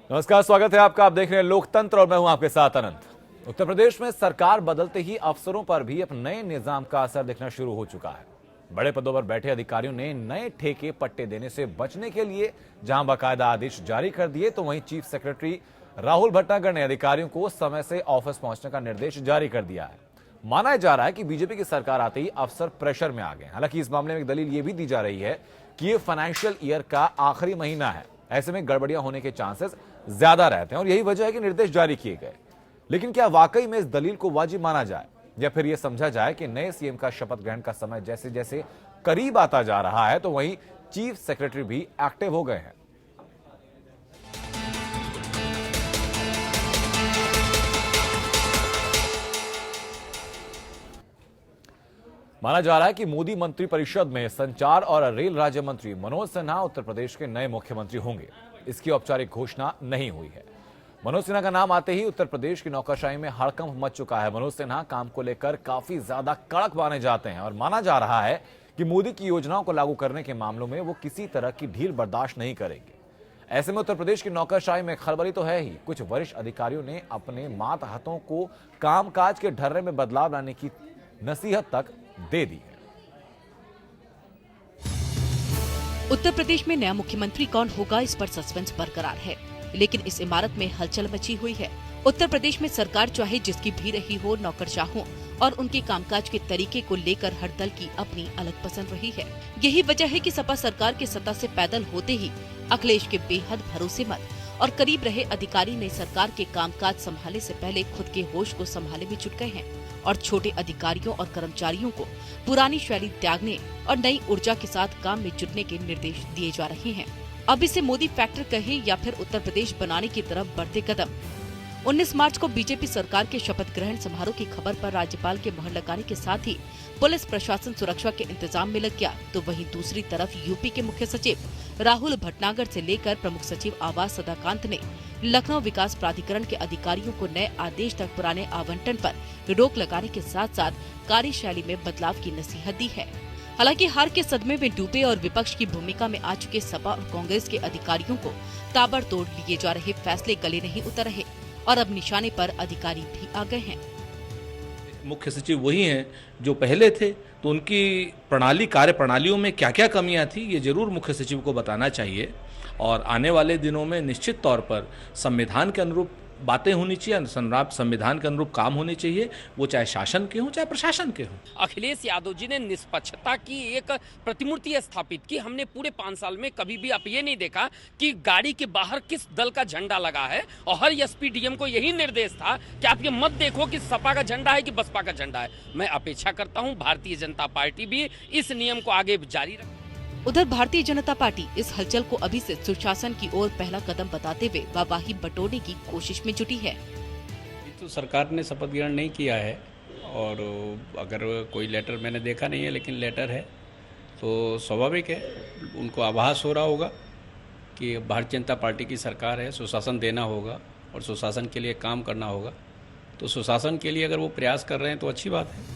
नमस्कार, स्वागत है आपका। आप देख रहे हैं लोकतंत्र और मैं हूं आपके साथ अनंत। उत्तर प्रदेश में सरकार बदलते ही अफसरों पर भी अब नए निजाम का असर दिखना शुरू हो चुका है। बड़े पदों पर बैठे अधिकारियों ने नए ठेके पट्टे देने से बचने के लिए जहां बाकायदा आदेश जारी कर दिए, तो वहीं चीफ सेक्रेटरी राहुल भटनागर ने अधिकारियों को समय से ऑफिस पहुंचने का निर्देश जारी कर दिया है। माना जा रहा है कि बीजेपी की सरकार आते ही अफसर प्रेशर में आ गए। हालांकि इस मामले में एक दलील यह भी दी जा रही है कि ये फाइनेंशियल ईयर का आखिरी महीना है, ऐसे में गड़बड़ियां होने के चांसेस ज्यादा रहते हैं और यही वजह है कि निर्देश जारी किए गए। लेकिन क्या वाकई में इस दलील को वाजिब माना जाए या फिर यह समझा जाए कि नए सीएम का शपथ ग्रहण का समय जैसे जैसे करीब आता जा रहा है, तो वहीं चीफ सेक्रेटरी भी एक्टिव हो गए हैं। माना जा रहा है कि मोदी मंत्रिपरिषद में संचार और रेल राज्य मंत्री मनोज सिन्हा उत्तर प्रदेश के नए मुख्यमंत्री होंगे। इसकी औपचारिक घोषणा नहीं हुई है। मनोज सिन्हा का नाम आते ही उत्तर प्रदेश की नौकरशाही में हड़कंप मच चुका है। मनोज सिन्हा काम को लेकर काफी ज्यादा कड़क माने जाते हैं और माना जा रहा है कि मोदी की योजनाओं को लागू करने के मामलों में वो किसी तरह की ढील बर्दाश्त नहीं करेंगे। ऐसे में उत्तर प्रदेश की नौकरशाही में खलबली तो है ही, कुछ वरिष्ठ अधिकारियों ने अपने मातहतों को कामकाज के ढर्रे में बदलाव लाने की नसीहत तक दे दी है। उत्तर प्रदेश में नया मुख्यमंत्री कौन होगा, इस पर सस्पेंस बरकरार है, लेकिन इस इमारत में हलचल मची हुई है। उत्तर प्रदेश में सरकार चाहे जिसकी भी रही हो, नौकरशाहों और उनके कामकाज के तरीके को लेकर हर दल की अपनी अलग पसंद रही है। यही वजह है कि सपा सरकार के सत्ता से पैदल होते ही अखिलेश के बेहद भरोसेमंद और करीब रहे अधिकारी ने सरकार के कामकाज संभालने से पहले खुद के होश को संभालने में जुट गए हैं और छोटे अधिकारियों और कर्मचारियों को पुरानी शैली त्यागने और नई ऊर्जा के साथ काम में जुटने के निर्देश दिए जा रहे हैं। अब इसे मोदी फैक्टर कहें या फिर उत्तर प्रदेश बनाने की तरफ बढ़ते कदम। 19 मार्च को बीजेपी सरकार के शपथ ग्रहण समारोह की खबर पर राज्यपाल के मुहर लगाने के साथ ही पुलिस प्रशासन सुरक्षा के इंतजाम में लग गया, तो वहीं दूसरी तरफ यूपी के मुख्य सचिव राहुल भटनागर से लेकर प्रमुख सचिव आवास सदाकांत ने लखनऊ विकास प्राधिकरण के अधिकारियों को नए आदेश तक पुराने आवंटन पर रोक लगाने के साथ साथ कार्यशैली में बदलाव की नसीहत दी है। हालांकि हार के सदमे में डूबे और विपक्ष की भूमिका में आ चुके सपा और कांग्रेस के अधिकारियों को ताबड़तोड़ लिए जा रहे फैसले गले नहीं उतर रहे और अब निशाने पर अधिकारी भी आ गए हैं। मुख्य सचिव वही हैं जो पहले थे, तो उनकी कार्य प्रणालियों में क्या क्या कमियां थी ये जरूर मुख्य सचिव को बताना चाहिए और आने वाले दिनों में निश्चित तौर पर संविधान के अनुरूप बातें होनी चाहिए, संविधान के अनुरूप काम होने चाहिए, वो चाहे शासन के हों चाहे प्रशासन के हों। अखिलेश यादव जी ने निष्पक्षता की एक प्रतिमूर्ति स्थापित की। हमने पूरे 5 साल में कभी भी आप ये नहीं देखा कि गाड़ी के बाहर किस दल का झंडा लगा है और हर एसपी डीएम को यही निर्देश था कि आप ये मत देखो कि सपा का झंडा है कि बसपा का झंडा है। मैं अपेक्षा करता हूँ भारतीय जनता पार्टी भी इस नियम को आगे जारी रखे। उधर भारतीय जनता पार्टी इस हलचल को अभी से सुशासन की ओर पहला कदम बताते हुए वाहवाही बटोरने की कोशिश में जुटी है। तो सरकार ने शपथ ग्रहण नहीं किया है और अगर कोई लेटर मैंने देखा नहीं है, लेकिन लेटर है तो स्वाभाविक है उनको आभास हो रहा होगा कि भारतीय जनता पार्टी की सरकार है, सुशासन देना होगा और सुशासन के लिए काम करना होगा। तो सुशासन के लिए अगर वो प्रयास कर रहे हैं तो अच्छी बात है।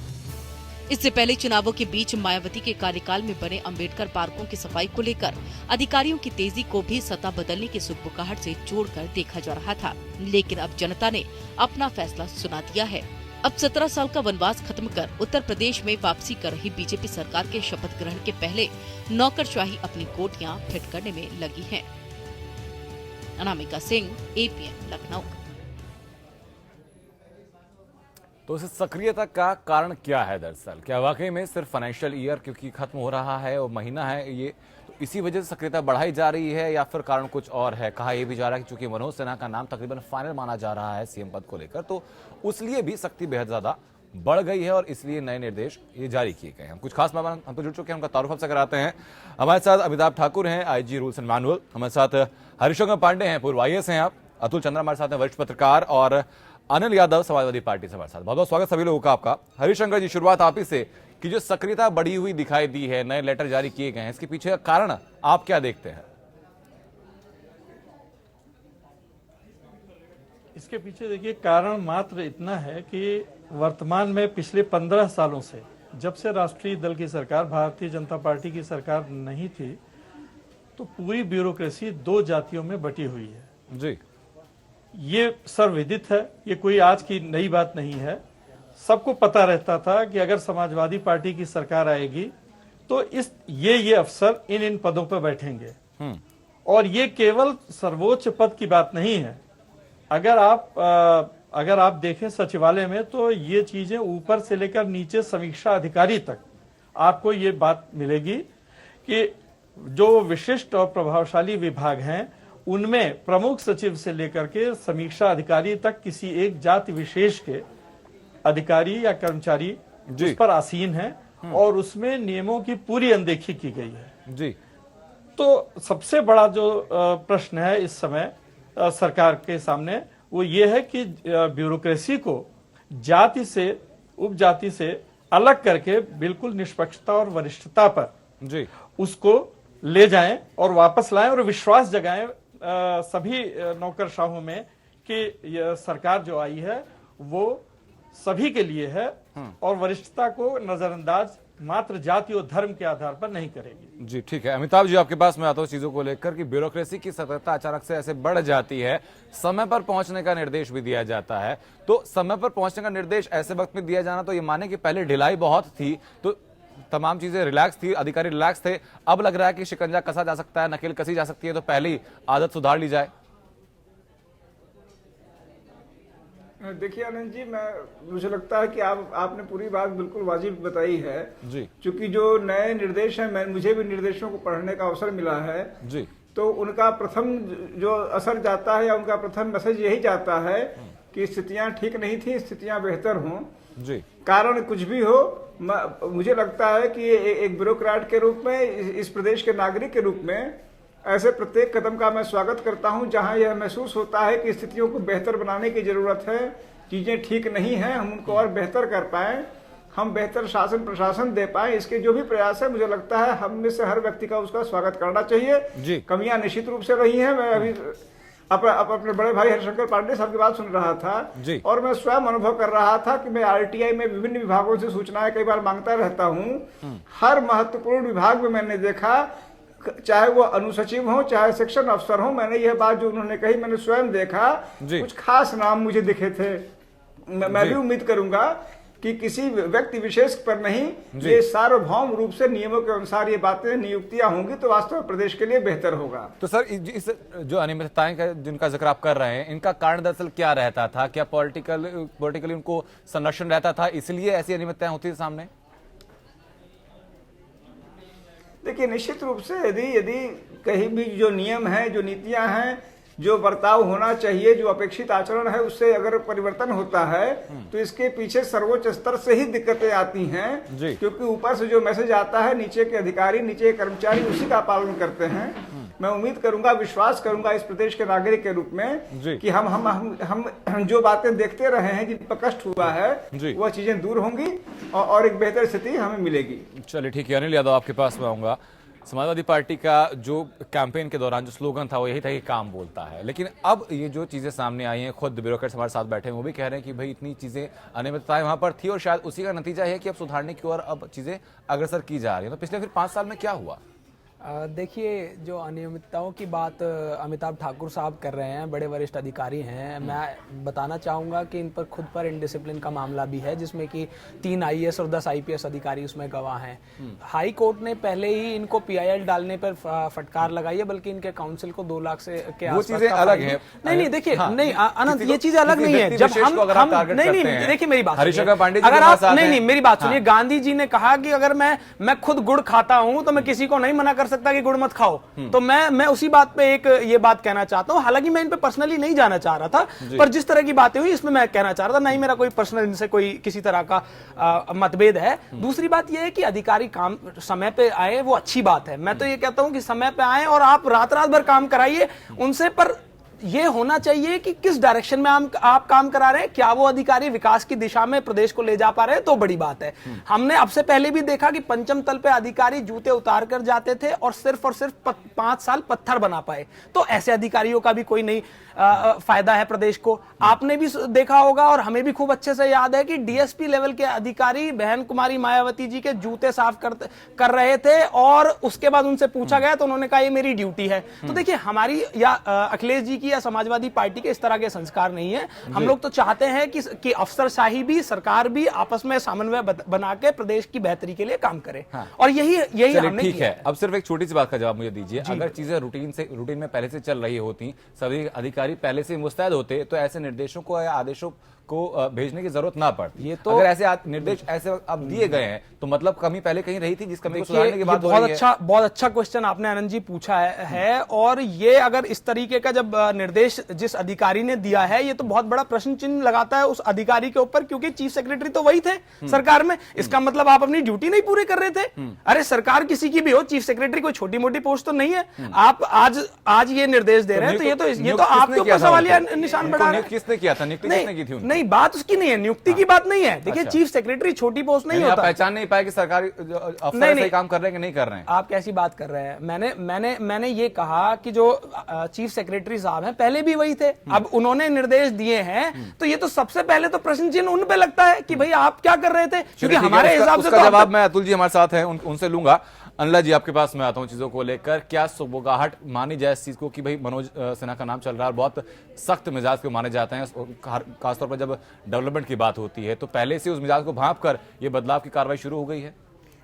इससे पहले चुनावों के बीच मायावती के कार्यकाल में बने अंबेडकर पार्कों की सफाई को लेकर अधिकारियों की तेजी को भी सत्ता बदलने की सुगबुगाहट से जोड़कर देखा जा रहा था, लेकिन अब जनता ने अपना फैसला सुना दिया है। अब 17 साल का वनवास खत्म कर उत्तर प्रदेश में वापसी कर रही बीजेपी सरकार के शपथ ग्रहण के पहले नौकरशाही अपनी कोटियां फिट करने में लगी है। अनामिका सिंह, APN, लखनऊ। तो इस सक्रियता का कारण क्या है? दरअसल क्या वाकई में सिर्फ फाइनेंशियल ईयर क्योंकि खत्म हो रहा है और महीना है ये, तो इसी वजह से सक्रियता बढ़ाई जा रही है या फिर कारण कुछ और है? कहा यह भी जा रहा है कि चूंकि मनोज सिन्हा का नाम तकरीबन फाइनल माना जा रहा है सीएम पद को लेकर, तो उसलिए भी सख्ती बेहद ज्यादा बढ़ गई है और इसलिए नए निर्देश ये जारी किए गए हैं। कुछ खास मेहमान हम तो जुड़ चुके हैं, उनका तारुफ आपसे कराते हैं। हमारे साथ अमिताभ ठाकुर हैं, IG रूल्स एंड मैनुअल। हमारे साथ हरिशंकर पांडे हैं, पूर्व IAS हैं आप। अतुल चंद्रा हमारे साथ हैं, वरिष्ठ पत्रकार। और अनिल यादव, समाजवादी पार्टी से हमारे साथ। बहुत बहुत स्वागत सभी लोगों का आपका। हरिशंकर जी, शुरुआत आप ही से कि जो सक्रियता बढ़ी हुई दिखाई दी है, नए लेटर जारी किए गए हैं, इसके पीछे का कारण आप क्या देखते हैं? इसके पीछे देखिए कारण मात्र इतना है कि वर्तमान में पिछले 15 सालों से, जब से राष्ट्रीय दल की सरकार, भारतीय जनता पार्टी की सरकार नहीं थी, तो पूरी ब्यूरोक्रेसी 2 जातियों में बटी हुई है जी। ये सर्वविदित है, ये कोई आज की नई बात नहीं है। सबको पता रहता था कि अगर समाजवादी पार्टी की सरकार आएगी तो ये अफसर इन पदों पर बैठेंगे। और ये केवल सर्वोच्च पद की बात नहीं है। अगर आप देखें सचिवालय में तो ये चीजें ऊपर से लेकर नीचे समीक्षा अधिकारी तक आपको ये बात मिलेगी कि जो विशिष्ट और प्रभावशाली विभाग हैं उनमें प्रमुख सचिव से लेकर के समीक्षा अधिकारी तक किसी एक जाति विशेष के अधिकारी या कर्मचारी उस पर आसीन है और उसमें नियमों की पूरी अनदेखी की गई है जी। तो सबसे बड़ा जो प्रश्न है इस समय सरकार के सामने वो ये है कि ब्यूरोक्रेसी को जाति से उपजाति से अलग करके बिल्कुल निष्पक्षता और वरिष्ठता पर जी उसको ले जाएं और वापस लाएं और विश्वास जगाएं सभी नौकरशाहों में कि यह सरकार जो आई है वो सभी के लिए है और वरिष्ठता को नजरअंदाज मात्र जाति और धर्म के आधार पर नहीं करेगी। जी ठीक है। अमिताभ जी आपके पास मैं आता हूं चीजों को लेकर कि ब्यूरोक्रेसी की सतर्कता अचानक से ऐसे बढ़ जाती है, समय पर पहुंचने का निर्देश भी दिया जाता है, तो समय पर पहुंचने का निर्देश ऐसे वक्त में दिया जाना तो ये माने कि पहले ढिलाई बहुत थी तो तमाम चीजें रिलैक्स थी, अधिकारी रिलैक्स थे, अब लग रहा है कि शिकंजा कसा जा सकता है, नकेल कसी जा सकती है, तो पहले ही आदत सुधार ली जाए। देखिए आनंद जी, मुझे लगता है कि आपने पूरी बात बिल्कुल वाजिब बताई है जी। क्योंकि जो नए निर्देश हैं, मुझे भी निर्देशों को पढ़ने का अवसर मिला है जी। तो उनका प्रथम जो असर जाता है या उनका प्रथम मैसेज यही जाता है कि स्थितियां ठीक नहीं थी, स्थितियां बेहतर हों जी। कारण कुछ भी हो, मुझे लगता है कि एक ब्यूरोक्रेट के रूप में, इस प्रदेश के नागरिक के रूप में ऐसे प्रत्येक कदम का मैं स्वागत करता हूं जहां यह महसूस होता है कि स्थितियों को बेहतर बनाने की जरूरत है, चीजें ठीक नहीं हैं, हम उनको और बेहतर कर पाएं, हम बेहतर शासन प्रशासन दे पाएं, इसके जो भी प्रयास है मुझे लगता है हम में से हर व्यक्ति का उसका स्वागत करना चाहिए। कमियां निश्चित रूप से रही हैं। मैं अभी अपने बड़े भाई हरिशंकर पांडे साहब की बात सुन रहा था और मैं स्वयं अनुभव कर रहा था कि मैं आरटीआई में विभिन्न विभागों से सूचनाएं कई बार मांगता रहता हूं। हर महत्वपूर्ण विभाग में मैंने देखा, चाहे वो अनुसचिव हो चाहे सेक्शन अफसर हो, मैंने यह बात जो उन्होंने कही मैंने स्वयं देखा, कुछ खास नाम मुझे दिखे थे। मैं भी उम्मीद करूंगा कि किसी व्यक्ति विशेष पर नहीं, ये सार्वभौम रूप से नियमों के अनुसार ये बातें नियुक्तियां होंगी तो वास्तव में प्रदेश के लिए बेहतर होगा। तो सर इस जो अनियमितताएं का जिनका जिक्र आप कर रहे हैं, इनका कारण दरअसल क्या रहता था? क्या पॉलिटिकली उनको संरक्षण रहता था इसलिए ऐसी अनियमितताएं होती थी सामने? देखिए निश्चित रूप से यदि कहीं भी जो नियम है, जो नीतियां हैं, जो बर्ताव होना चाहिए, जो अपेक्षित आचरण है उससे अगर परिवर्तन होता है तो इसके पीछे सर्वोच्च स्तर से ही दिक्कतें आती हैं, क्योंकि ऊपर से जो मैसेज आता है नीचे के अधिकारी, नीचे के कर्मचारी उसी का पालन करते हैं। मैं उम्मीद करूंगा, विश्वास करूंगा इस प्रदेश के नागरिक के रूप में कि हम जो बातें देखते रहे हैं, जिन पर कष्ट हुआ है, वह चीजें दूर होंगी और एक बेहतर स्थिति हमें मिलेगी। चलिए ठीक है। अनिल यादव आपके पास में आऊंगा। समाजवादी पार्टी का जो कैंपेन के दौरान जो स्लोगन था वो यही था कि काम बोलता है, लेकिन अब ये जो चीजें सामने आई हैं, खुद ब्यूरोक्रेट्स हमारे साथ बैठे हैं वो भी कह रहे हैं कि भाई इतनी चीजें अनियमितताएं वहां पर थी और शायद उसी का नतीजा है कि अब सुधारने की ओर अब चीजें अग्रसर की जा रही है। तो पिछले फिर 5 साल में क्या हुआ? देखिए, जो अनियमितताओं की बात अमिताभ ठाकुर साहब कर रहे हैं, बड़े वरिष्ठ अधिकारी हैं, मैं बताना चाहूँगा कि इन पर खुद पर इनडिसिप्लिन का मामला भी है जिसमें कि 3 आईएएस और 10 आईपीएस अधिकारी उसमें गवाह हैं। हाई कोर्ट ने पहले ही इनको पीआईएल डालने पर फटकार लगाई है, बल्कि इनके काउंसिल को 2 लाख से के आसपास चीजें अलग हैं। नहीं देखिए, नहीं अनंत, ये चीजें अलग नहीं है। जब हम नहीं देखिए मेरी बात, हरिशंकर पांडे जी अगर आप नहीं मेरी बात सुनिए, गांधी जी ने कहा कि अगर मैं खुद गुड़ खाता हूं तो मैं किसी को नहीं मना कर सकता कि गुड़ मत खाओ। तो मैं उसी बात पे ये बात कहना चाहता हूं। हालांकि मैं इन पे पर्सनली नहीं जाना चाह रहा था, पर जिस तरह की बातें हुई इसमें मैं कहना चाह रहा था, नहीं मेरा कोई पर्सनल इनसे कोई किसी तरह का मतभेद है। दूसरी बात यह है कि अधिकारी काम समय पे आए, वो अच्छी बात है। मैं तो ये कहता हूं कि समय पे आए और आप रात भर काम कराइए उनसे, पर ये होना चाहिए कि किस डायरेक्शन में आप काम करा रहे हैं, क्या वो अधिकारी विकास की दिशा में प्रदेश को ले जा पा रहे हैं, तो बड़ी बात है। हमने अब से पहले भी देखा कि पंचम तल पे अधिकारी जूते उतार कर जाते थे और सिर्फ 5 साल पत्थर बना पाए। तो ऐसे अधिकारियों का भी कोई नहीं फायदा है प्रदेश को। आपने भी देखा होगा और हमें भी खूब अच्छे से याद है कि डीएसपी लेवल के अधिकारी बहन कुमारी मायावती जी के जूते साफ कर रहे थे और उसके बाद उनसे पूछा गया तो उन्होंने कहा ये मेरी ड्यूटी है। तो देखिए, हमारी या अखिलेश जी की या समाजवादी पार्टी के इस तरह के संस्कार नहीं है। हम लोग तो चाहते हैं कि अफसरशाही भी, सरकार भी आपस में समन्वय बना के प्रदेश की बेहतरी के लिए काम करे। और यही हमने ठीक किया है। अब सिर्फ एक छोटी सी बात का जवाब मुझे दीजिए, अगर चीजें रूटीन में पहले से चल रही होती, सभी अधिकारी पहले से मुस्तैद होते, तो ऐसे निर्देशों को या आदेशों को भेजने की जरूरत ना पड़ती। ये तो अगर ऐसे निर्देश ऐसे अब दिए गए हैं तो मतलब कमी पहले कहीं रही थी, जिस कमी को सुधारने की बात हो रही है। बहुत अच्छा क्वेश्चन आपने आनंद जी पूछा है। और ये अगर इस तरीके का जब निर्देश जिस अधिकारी ने दिया है, ये तो बहुत बड़ा प्रश्न चिन्ह लगाता है उस अधिकारी के ऊपर, क्योंकि चीफ सेक्रेटरी तो वही थे सरकार में। इसका मतलब आप अपनी ड्यूटी नहीं पूरी कर रहे थे। अरे सरकार किसी की भी हो, चीफ सेक्रेटरी कोई छोटी मोटी पोस्ट तो नहीं है। आप आज ये निर्देश दे रहे हैं, तो ये तो आपके ऊपर सवालिया निशान बढ़ा रहे हैं। किसने किया था? नियुक्ति किसने की थी? नहीं, बात उसकी नहीं है, नियुक्ति की बात नहीं है। देखिए, चीफ सेक्रेटरी छोटी पोस्ट नहीं होता। पहचान नहीं पाए कि सरकारी अफसर सही काम कर रहे हैं कि नहीं कर रहे हैं। आप कैसी बात कर रहे हैं? मैंने ये कहा कि जो चीफ सेक्रेटरी साहब हैं पहले भी वही थे, अब उन्होंने निर्देश दिए हैं, तो ये तो सबसे पहले तो प्रश्न चिन्ह उन पे लगता है कि भाई आप क्या कर रहे थे, क्योंकि हमारे हिसाब से तो जवाब मैं अतुल जी हमारे साथ हैं उनसे लूंगा। अनला जी, आपके पास मैं आता हूं चीजों को लेकर। क्या सुबगाहट मानी जाए इस चीज को कि भाई मनोज सिन्हा का नाम चल रहा है, बहुत सख्त मिजाज के माने जाते हैं, खासतौर पर जब डेवलपमेंट की बात होती है, तो पहले से उस मिजाज को भांप कर ये बदलाव की कार्रवाई शुरू हो गई है?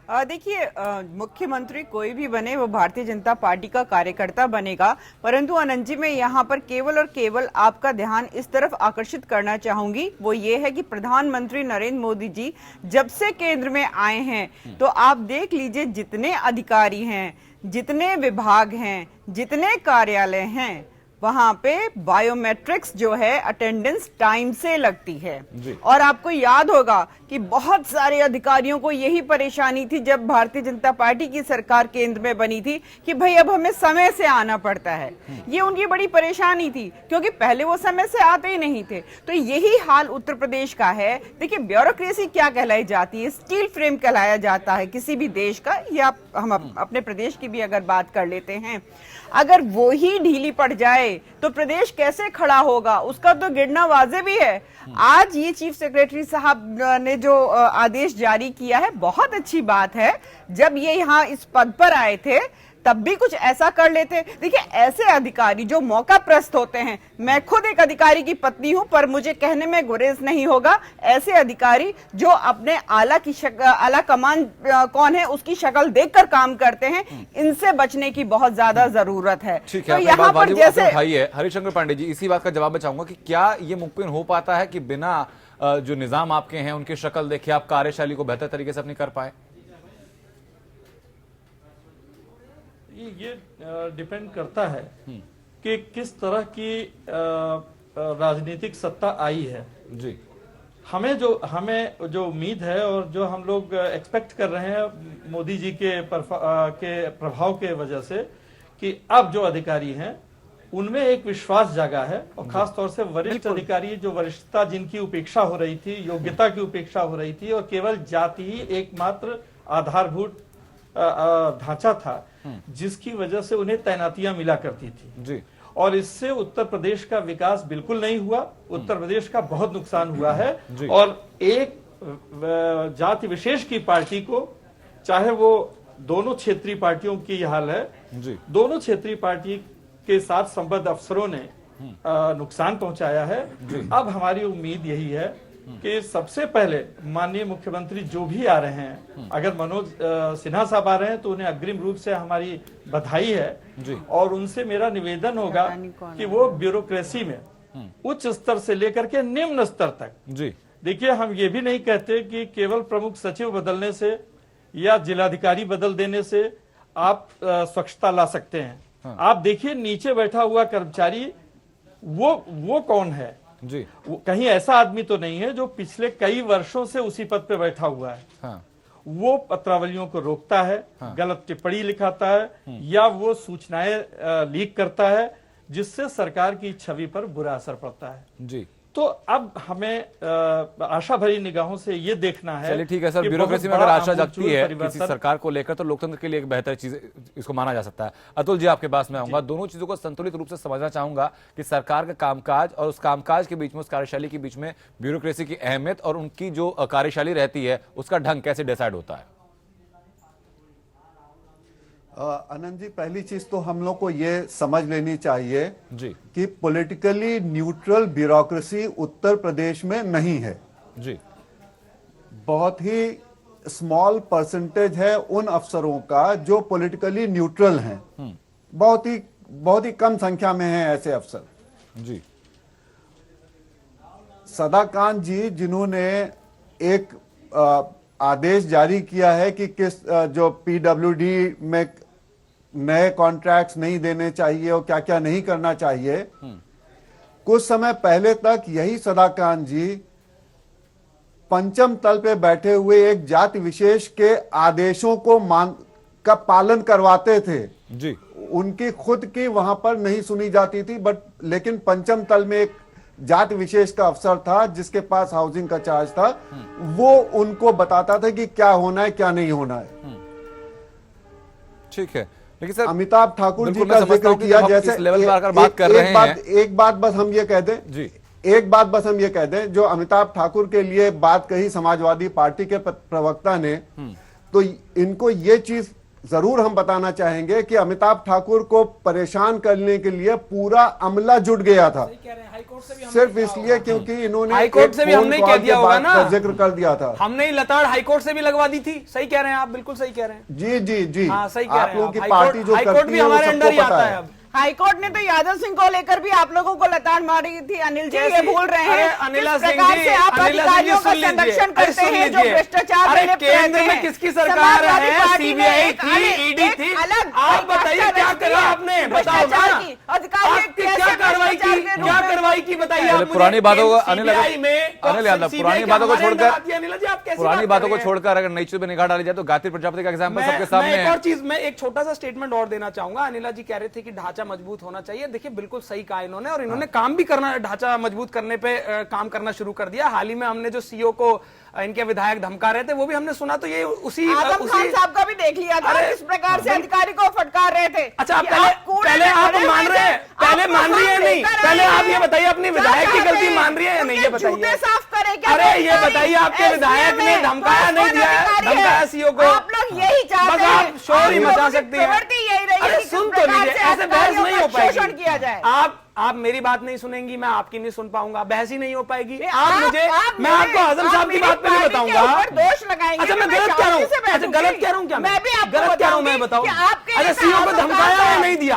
देखिए, मुख्यमंत्री कोई भी बने वो भारतीय जनता पार्टी का कार्यकर्ता बनेगा, परंतु आनंद जी मैं यहाँ पर केवल और केवल आपका ध्यान इस तरफ आकर्षित करना चाहूंगी, वो ये है कि प्रधानमंत्री नरेंद्र मोदी जी जब से केंद्र में आए हैं, तो आप देख लीजिए जितने अधिकारी हैं, जितने विभाग हैं, जितने कार्यालय हैं, वहां पे बायोमेट्रिक्स जो है अटेंडेंस टाइम से लगती है। और आपको याद होगा कि बहुत सारे अधिकारियों को यही परेशानी थी जब भारतीय जनता पार्टी की सरकार केंद्र में बनी थी कि भाई अब हमें समय से आना पड़ता है। ये उनकी बड़ी परेशानी थी, क्योंकि पहले वो समय से आते ही नहीं थे। तो यही हाल उत्तर प्रदेश का है। देखिए, ब्यूरोक्रेसी क्या कहलाई जाती है? स्टील फ्रेम कहलाया जाता है किसी भी देश का, या हम अपने प्रदेश की भी अगर बात कर लेते हैं, अगर वो ही ढीली पड़ जाए तो प्रदेश कैसे खड़ा होगा, उसका तो गिरना वाजे भी है। आज ये चीफ सेक्रेटरी साहब ने जो आदेश जारी किया है, बहुत अच्छी बात है। जब ये यहाँ इस पद पर आए थे तब भी कुछ ऐसा कर लेते। देखिए, ऐसे अधिकारी जो मौका प्रस्त होते हैं, मैं खुद एक अधिकारी की पत्नी हूं, पर मुझे कहने में गुरेज नहीं होगा, ऐसे अधिकारी जो अपने आला कमान कौन है उसकी शक्ल देखकर काम करते हैं, इनसे बचने की बहुत ज्यादा जरूरत है। ठीक है, तो यहाँ पर जैसे भाई है हरिशंकर पांडे जी, इसी बात का जवाब मैं चाहूंगा कि क्या ये मुमकिन हो पाता है कि बिना जो निजाम आपके हैं उनकी शक्ल देखे आप कार्यशैली को बेहतर तरीके से अपनी कर पाए? ये डिपेंड करता है कि किस तरह की राजनीतिक सत्ता आई है। जी, हमें जो उम्मीद है और जो हम लोग एक्सपेक्ट कर रहे हैं मोदी जी के प्रभाव के वजह से, कि अब जो अधिकारी हैं उनमें एक विश्वास जागा है, और खास तौर से वरिष्ठ अधिकारी, जो वरिष्ठता जिनकी उपेक्षा हो रही थी, योग्यता की उपेक्षा हो रही थी, और केवल जाति ही एकमात्र आधारभूत ढांचा था जिसकी वजह से उन्हें तैनातियां मिला करती थी जी। और इससे उत्तर प्रदेश का विकास बिल्कुल नहीं हुआ, उत्तर प्रदेश का बहुत नुकसान हुआ है। और एक जाति विशेष की पार्टी को, चाहे वो दोनों क्षेत्रीय पार्टियों की हाल है जी, दोनों क्षेत्रीय पार्टी के साथ संबद्ध अफसरों ने नुकसान पहुंचाया है। अब हमारी उम्मीद यही है कि सबसे पहले माननीय मुख्यमंत्री जो भी आ रहे हैं, अगर मनोज सिन्हा साहब आ रहे हैं तो उन्हें अग्रिम रूप से हमारी बधाई है जी। और उनसे मेरा निवेदन होगा कि वो ब्यूरोक्रेसी में उच्च स्तर से लेकर के निम्न स्तर तक जी, देखिए, हम ये भी नहीं कहते कि केवल प्रमुख सचिव बदलने से या जिलाधिकारी बदल देने से आप स्वच्छता ला सकते हैं। आप देखिए, नीचे बैठा हुआ कर्मचारी वो कौन है जी, कहीं ऐसा आदमी तो नहीं है जो पिछले कई वर्षों से उसी पद पे बैठा हुआ है। हाँ। वो पत्रावलियों को रोकता है, हाँ। गलत टिप्पणी लिखाता है, या वो सूचनाएं लीक करता है, जिससे सरकार की छवि पर बुरा असर पड़ता है जी। तो अब हमें आशा भरी निगाहों से ये देखना है। चलिए ठीक है सर, ब्यूरोक्रेसी में अगर आशा जगती है किसी सरकार को लेकर, तो लोकतंत्र के लिए एक बेहतर चीज इसको माना जा सकता है। अतुल जी, आपके पास मैं आऊंगा, दोनों चीजों को संतुलित रूप से समझना चाहूंगा कि सरकार का कामकाज और उस कामकाज के बीच में, उस कार्यशैली के बीच में ब्यूरोक्रेसी की अहमियत और उनकी जो कार्यशैली रहती है उसका ढंग कैसे डिसाइड होता है? आनंद जी, पहली चीज तो हम लोग को ये समझ लेनी चाहिए जी कि politically neutral bureaucracy Uttar Pradesh में नहीं है जी। बहुत ही स्मॉल परसेंटेज है उन अफसरों का जो पॉलिटिकली न्यूट्रल हैं। बहुत ही कम संख्या में हैं ऐसे अफसर जी। सदाकांत जी जिन्होंने एक आदेश जारी किया है कि किस जो पीडब्ल्यूडी में नए कॉन्ट्रैक्ट्स नहीं देने चाहिए और क्या क्या नहीं करना चाहिए, कुछ समय पहले तक यही सदाकांत जी पंचम तल पे बैठे हुए एक जाति विशेष के आदेशों को का पालन करवाते थे जी। उनकी खुद की वहां पर नहीं सुनी जाती थी, लेकिन पंचम तल में एक जाति विशेष का अफसर था जिसके पास हाउसिंग का चार्ज था, वो उनको बताता था कि क्या होना है क्या नहीं होना है। ठीक है, लेकिन सर अमिताभ ठाकुर जी का मैं जिक्र किया, जैसे इस लेवल पर आकर बात कर रहे हैं। एक बात बस हम ये कह दें जी, एक बात बस हम ये कह दें, जो अमिताभ ठाकुर के लिए बात कही समाजवादी पार्टी के प्रवक्ता ने, तो इनको ये चीज जरूर हम बताना चाहेंगे कि अमिताभ ठाकुर को परेशान करने के लिए पूरा अमला जुट गया था, सिर्फ इसलिए क्योंकि इन्होंने हाईकोर्ट से भी हमने कह दिया होगा ना, जिक्र कर दिया था। हमने लताड़ हाईकोर्ट से भी लगवा दी थी। सही कह रहे हैं आप, बिल्कुल सही कह रहे हैं। जी जी जी, हाँ, सही कह रहे हैं आप लोगों की आप। पार्टी जो हाईकोर्ट करती भी है वो हमारे अंदर ही सबको आता पता है है। अब। हाईकोर्ट ने तो यादव सिंह को लेकर भी आप लोगों को लताड़ मारी थी। अनिल जी ये भूल रहे हैं अनिला किस सिंह प्रकार जी, से आप अनिला अधिकारियों का सिंह जी, संरक्षण अरे करते सुन हैं जो लीजिए। भ्रष्टाचार अरे में लिप्त केंद्र रहते में हैं। किसकी सरकार समाजवादी है? पार्टी ने सीबीआई एक थी, अलग- ईडी एक थी। अलग आप बताइए क्या करा आपने, बताओ ना। अधिकारी क्या कार्रवाई की, क्या कार्रवाई की बताइए आप मुझे। पुरानी बातों को अनिल यादव, पुरानी बातों को छोड़कर पुरानी बातों को छोड़कर छोड़कर अगर नई चीज पे निगाह डाली जाए तो गायत्री प्रजापति का एग्जाम्पल सबके मैं सामने एक है। और चीज, मैं एक छोटा सा स्टेटमेंट और देना चाहूंगा। अनिला जी कह रहे थे कि ढांचा मजबूत होना चाहिए। देखिए बिल्कुल सही कहा इन्होंने, और इन्होंने काम भी करना, ढांचा मजबूत करने पे काम करना शुरू कर दिया। हाल ही में हमने जो सीओ को इनके विधायक धमका रहे थे वो भी हमने सुना, तो ये उसी आजम खान साहब का भी देख लिया था किस प्रकार से अधिकारी को फटकार रहे थे। अच्छा पहले आप मान रहे हैं, पहले मान रही है नहीं, पहले आप ये बताइए अपनी विधायक की गलती मान रही है या नहीं, ये बताइए। साफ करे क्या? अरे ये बताइए आपके विधायक ने धमकाया नहीं दिया है, धमकाया सीओ को? आप लोग यही चाहते हैं, आप शोर ही मचा सकते हैं। यही रही है अरे कि सुन किस तो प्रकार लीजिए, से ऐसे बहस नहीं हो अधिकारियों का शोषण पाएगी। किया जाए। आप मेरी बात नहीं सुनेंगी, मैं आपकी नहीं सुन पाऊंगा, बहस ही नहीं हो पाएगी। मैं आप आपको आजम साहब की बात पे नहीं बताऊंगा। दोष लगाएंगे। अच्छा मैं गलत कह रहा हूँ, अच्छा गलत कह रहा हूँ क्या? मैं भी आपको गलत कह रहा हूँ, मैं बताऊँ। अच्छा सीओ को धमकाया या नहीं दिया?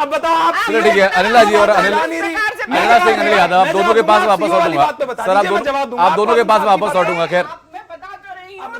अब बताओ आप। चलो ठीक है, अनिला जी और अनिला सिंह, अनिल यादव, आप दोनों के पास वापस लौटूंगा सर, आप दोनों के पास वापस लौटूंगा। खैर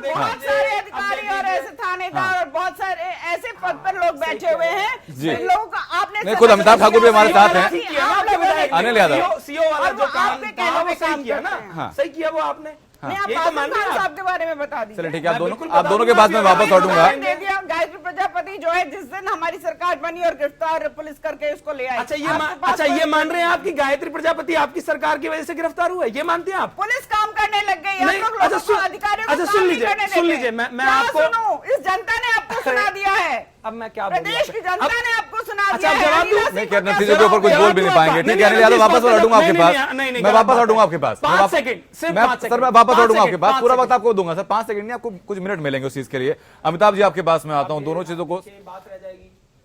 बहुत सारे अधिकारी और ऐसे थानेदार और बहुत सारे ऐसे पद पर लोग बैठे हुए हैं जी। जिन लोगों का आपने नहीं, खुद अमिताभ ठाकुर भी हमारे साथ हैं। अनिल यादव, सीओ वाला जो काम आपके था कहने वो पे सही काम किया ना, करते हैं। सही किया वो आपने। नहीं, आप यही तो आजम मान रहे खान हैं साहब के बारे में बता दीजिए। चलिए ठीक है, आप बिल्कुल दोनों के पास में वापस लौटूंगा। दे दिया गायत्री प्रजापति जो है जिस दिन हमारी सरकार बनी और गिरफ्तार पुलिस करके उसको ले आई। अच्छा ये मान रहे हैं आप कि गायत्री प्रजापति आपकी सरकार की वजह से गिरफ्तार हुआ है, ये मानते हैं आप? पुलिस काम करने लग गई। नहीं, अच्छा सुन लीजिए, मैं आपको, इस जनता ने आपको सुना दिया है। अब मैं क्या प्रदेश की जनता ने आपको सुना अच्छा, दिया है। जवाब दूं? नहीं, क्या नतीजे के ऊपर कुछ बोल भी नहीं पाएंगे। ठीक है अनिल यादव, वापस लौटूंगा आपके पास, मैं वापस लौटूंगा आपके पास। 5 सेकंड, सिर्फ 5 सेकंड सर मैं वापस लौटूंगा आपके पास, 5 पूरा वक्त आपको दूंगा सर, 5 सेकंड नहीं, आपको कुछ मिनट मिलेंगे उस चीज के लिए। अमिताभ जी आपके पास में आता हूँ, दोनों चीजों को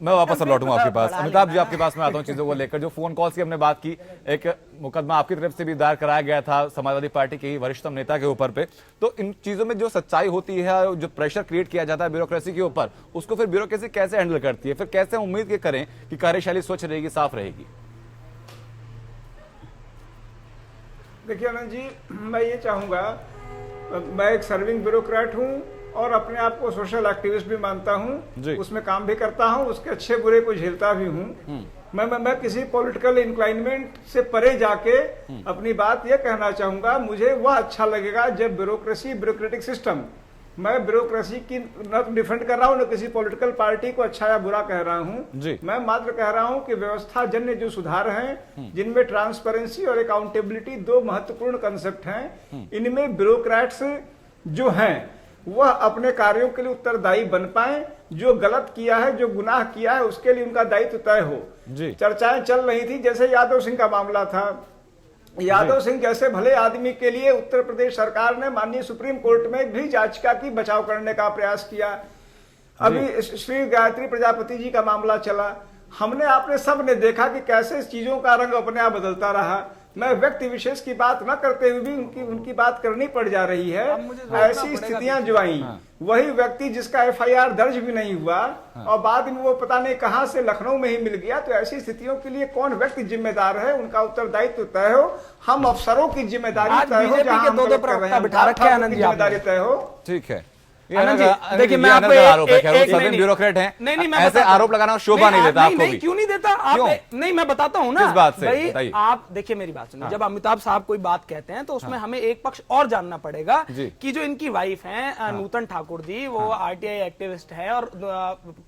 मैं वापस लौटूंगा आपके पास। अमिताभ जी आपके पास में आता हूँ चीजों को लेकर, जो फोन कॉल्स की हमने बात की, एक मुकदमा आपकी तरफ से भी दायर कराया गया था समाजवादी पार्टी के ही वरिष्ठतम नेता के ऊपर पे, तो इन चीजों में जो सच्चाई होती है, जो प्रेशर क्रिएट किया जाता है ब्यूरोक्रेसी के ऊपर, उसको फिर ब्यूरोक्रेसी कैसे हैंडल करती है, फिर कैसे उम्मीद करें कि कार्यशैली स्वच्छ रहेगी, साफ रहेगी? देखिए आनंद जी, मैं ये चाहूँगा, मैं एक सर्विंग ब्यूरोक्रेट हूँ और अपने आप को सोशल एक्टिविस्ट भी मानता हूँ, उसमें काम भी करता हूँ, उसके अच्छे बुरे को झेलता भी हूँ। मैं किसी पॉलिटिकल इंक्लाइनमेंट से परे जाके अपनी बात ये कहना चाहूँगा, मुझे वह अच्छा लगेगा जब ब्यूरोक्रेटिक सिस्टम, मैं ब्यूरोक्रेसी की न तो डिफेंड कर रहा हूँ न किसी पॉलिटिकल पार्टी को अच्छा या बुरा कह रहा हूँ, मैं मात्र कह रहा हूँ कि व्यवस्था जन्य जो सुधार हैं जिनमें ट्रांसपेरेंसी और अकाउंटेबिलिटी दो महत्वपूर्ण कंसेप्ट हैं, इनमें ब्यूरोक्रेट्स जो हैं वह अपने कार्यों के लिए उत्तरदायी बन पाए, जो गलत किया है, जो गुनाह किया है उसके लिए उनका दायित्व तय हो। चर्चाएं चल रही थी, जैसे यादव सिंह का मामला था, यादव सिंह जैसे भले आदमी के लिए उत्तर प्रदेश सरकार ने माननीय सुप्रीम कोर्ट में भी याचिका की, बचाव करने का प्रयास किया। अभी श्री गायत्री प्रजापति जी का मामला चला, हमने आपने सब ने देखा कि कैसे चीजों का रंग अपने आप बदलता रहा। मैं व्यक्ति विशेष की बात न करते हुए भी उनकी बात करनी पड़ जा रही है। ऐसी स्थितियां जो आई, वही व्यक्ति जिसका एफआईआर दर्ज भी नहीं हुआ और बाद में वो पता नहीं कहां से लखनऊ में ही मिल गया, तो ऐसी स्थितियों के लिए कौन व्यक्ति जिम्मेदार है, उनका उत्तरदायित्व तय हो। हम अफसरों की जिम्मेदारी तय हो, जहां हम गलत कर रहे हैं जिम्मेदारी तय हो। ठीक है, देखिए मैं आपको ब्यूरोक्रेट हैं, नहीं मैं ऐसे आरोप लगाना शोभा नहीं देता आपको भी। क्यों नहीं देता आप? नहीं मैं बताता हूं ना किस बात से, भाई आप देखिए मेरी बात सुनिए। जब अमिताभ साहब कोई बात कहते हैं तो उसमें हमें एक पक्ष और जानना पड़ेगा कि जो इनकी वाइफ हैं नूतन ठाकुर जी, वो आरटीआई एक्टिविस्ट है और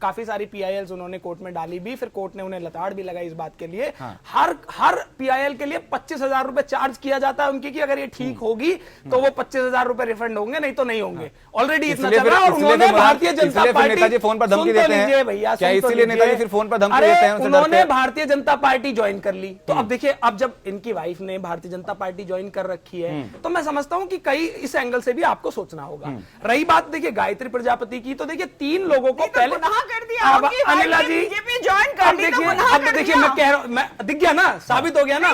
काफी सारी पीआईएल उन्होंने कोर्ट में डाली भी, फिर कोर्ट ने उन्हें लताड़ भी लगाई इस बात के लिए। हर पीआईएल के लिए 25,000 रुपए चार्ज किया जाता है उनकी, कि अगर ये ठीक होगी तो वो 25,000 रुपए रिफंड होंगे, नहीं तो नहीं होंगे। Already Bharatiya Janata party Netaji phone पर धमकी देते हैं भैया, क्या इसीलिए नेताजी फिर फोन पर धमकी देते हैं? उन्होंने भारतीय जनता पार्टी ज्वाइन कर ली, तो अब देखिए, अब जब इनकी वाइफ ने भारतीय जनता पार्टी ज्वाइन कर रखी है तो मैं समझता हूं कि कई इस एंगल से भी आपको सोचना होगा। रही बात देखिए गायत्री प्रजापति की, तो देखिए 3 लोगों को पहले कर दिया अनिला जी ज्वाइन कर दी, अब देखिए मैं कह रहा हूं, दिख गया ना, साबित हो गया ना।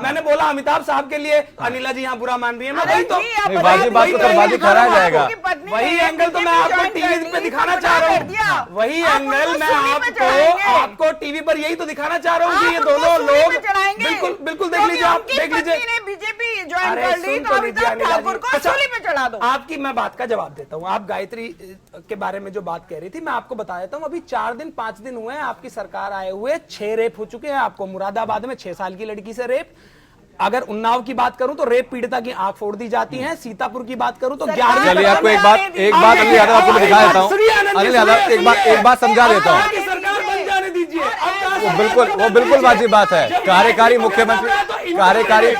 मैंने बोला अमिताभ साहब के लिए, अनिला जी यहाँ बुरा मान रही है, मैं वही तो बाजी कराया जाएगा। वही एंगल तो मैं आपको टीवी पे दिखाना चाह रहा हूँ, वही एंगल मैं आपको टीवी पर यही तो दिखाना चाह रहा हूँ कि ये दोनों लोग बिल्कुल देख लीजिए, आप देख लीजिए। बीजेपी ज्वाइन कर ली तो अमिताभ ठाकुर को सूली पे चढ़ा दो। आपकी मैं बात का जवाब देता हूँ। आप गायत्री के बारे में जो बात कह रही थी, मैं आपको बता देता हूँ। अभी 4 दिन 5 दिन हुए हैं आपकी सरकार आए हुए, 6 रेप हो चुके हैं। आपको मुरादाबाद में 6 साल की लड़की से रेप, अगर उन्नाव की बात करूं तो रेप पीड़िता की आंख फोड़ दी जाती है, सीतापुर की बात करूं तो 11। चलिए आपको एक बात अनिल यादव आपको मैं दिखा देता हूं। अनिल यादव एक बात समझा देता हूं। सरकार बन जाने दीजिए, वो बिल्कुल वाजिब बात है। कार्यकारी मुख्यमंत्री कार्यकारी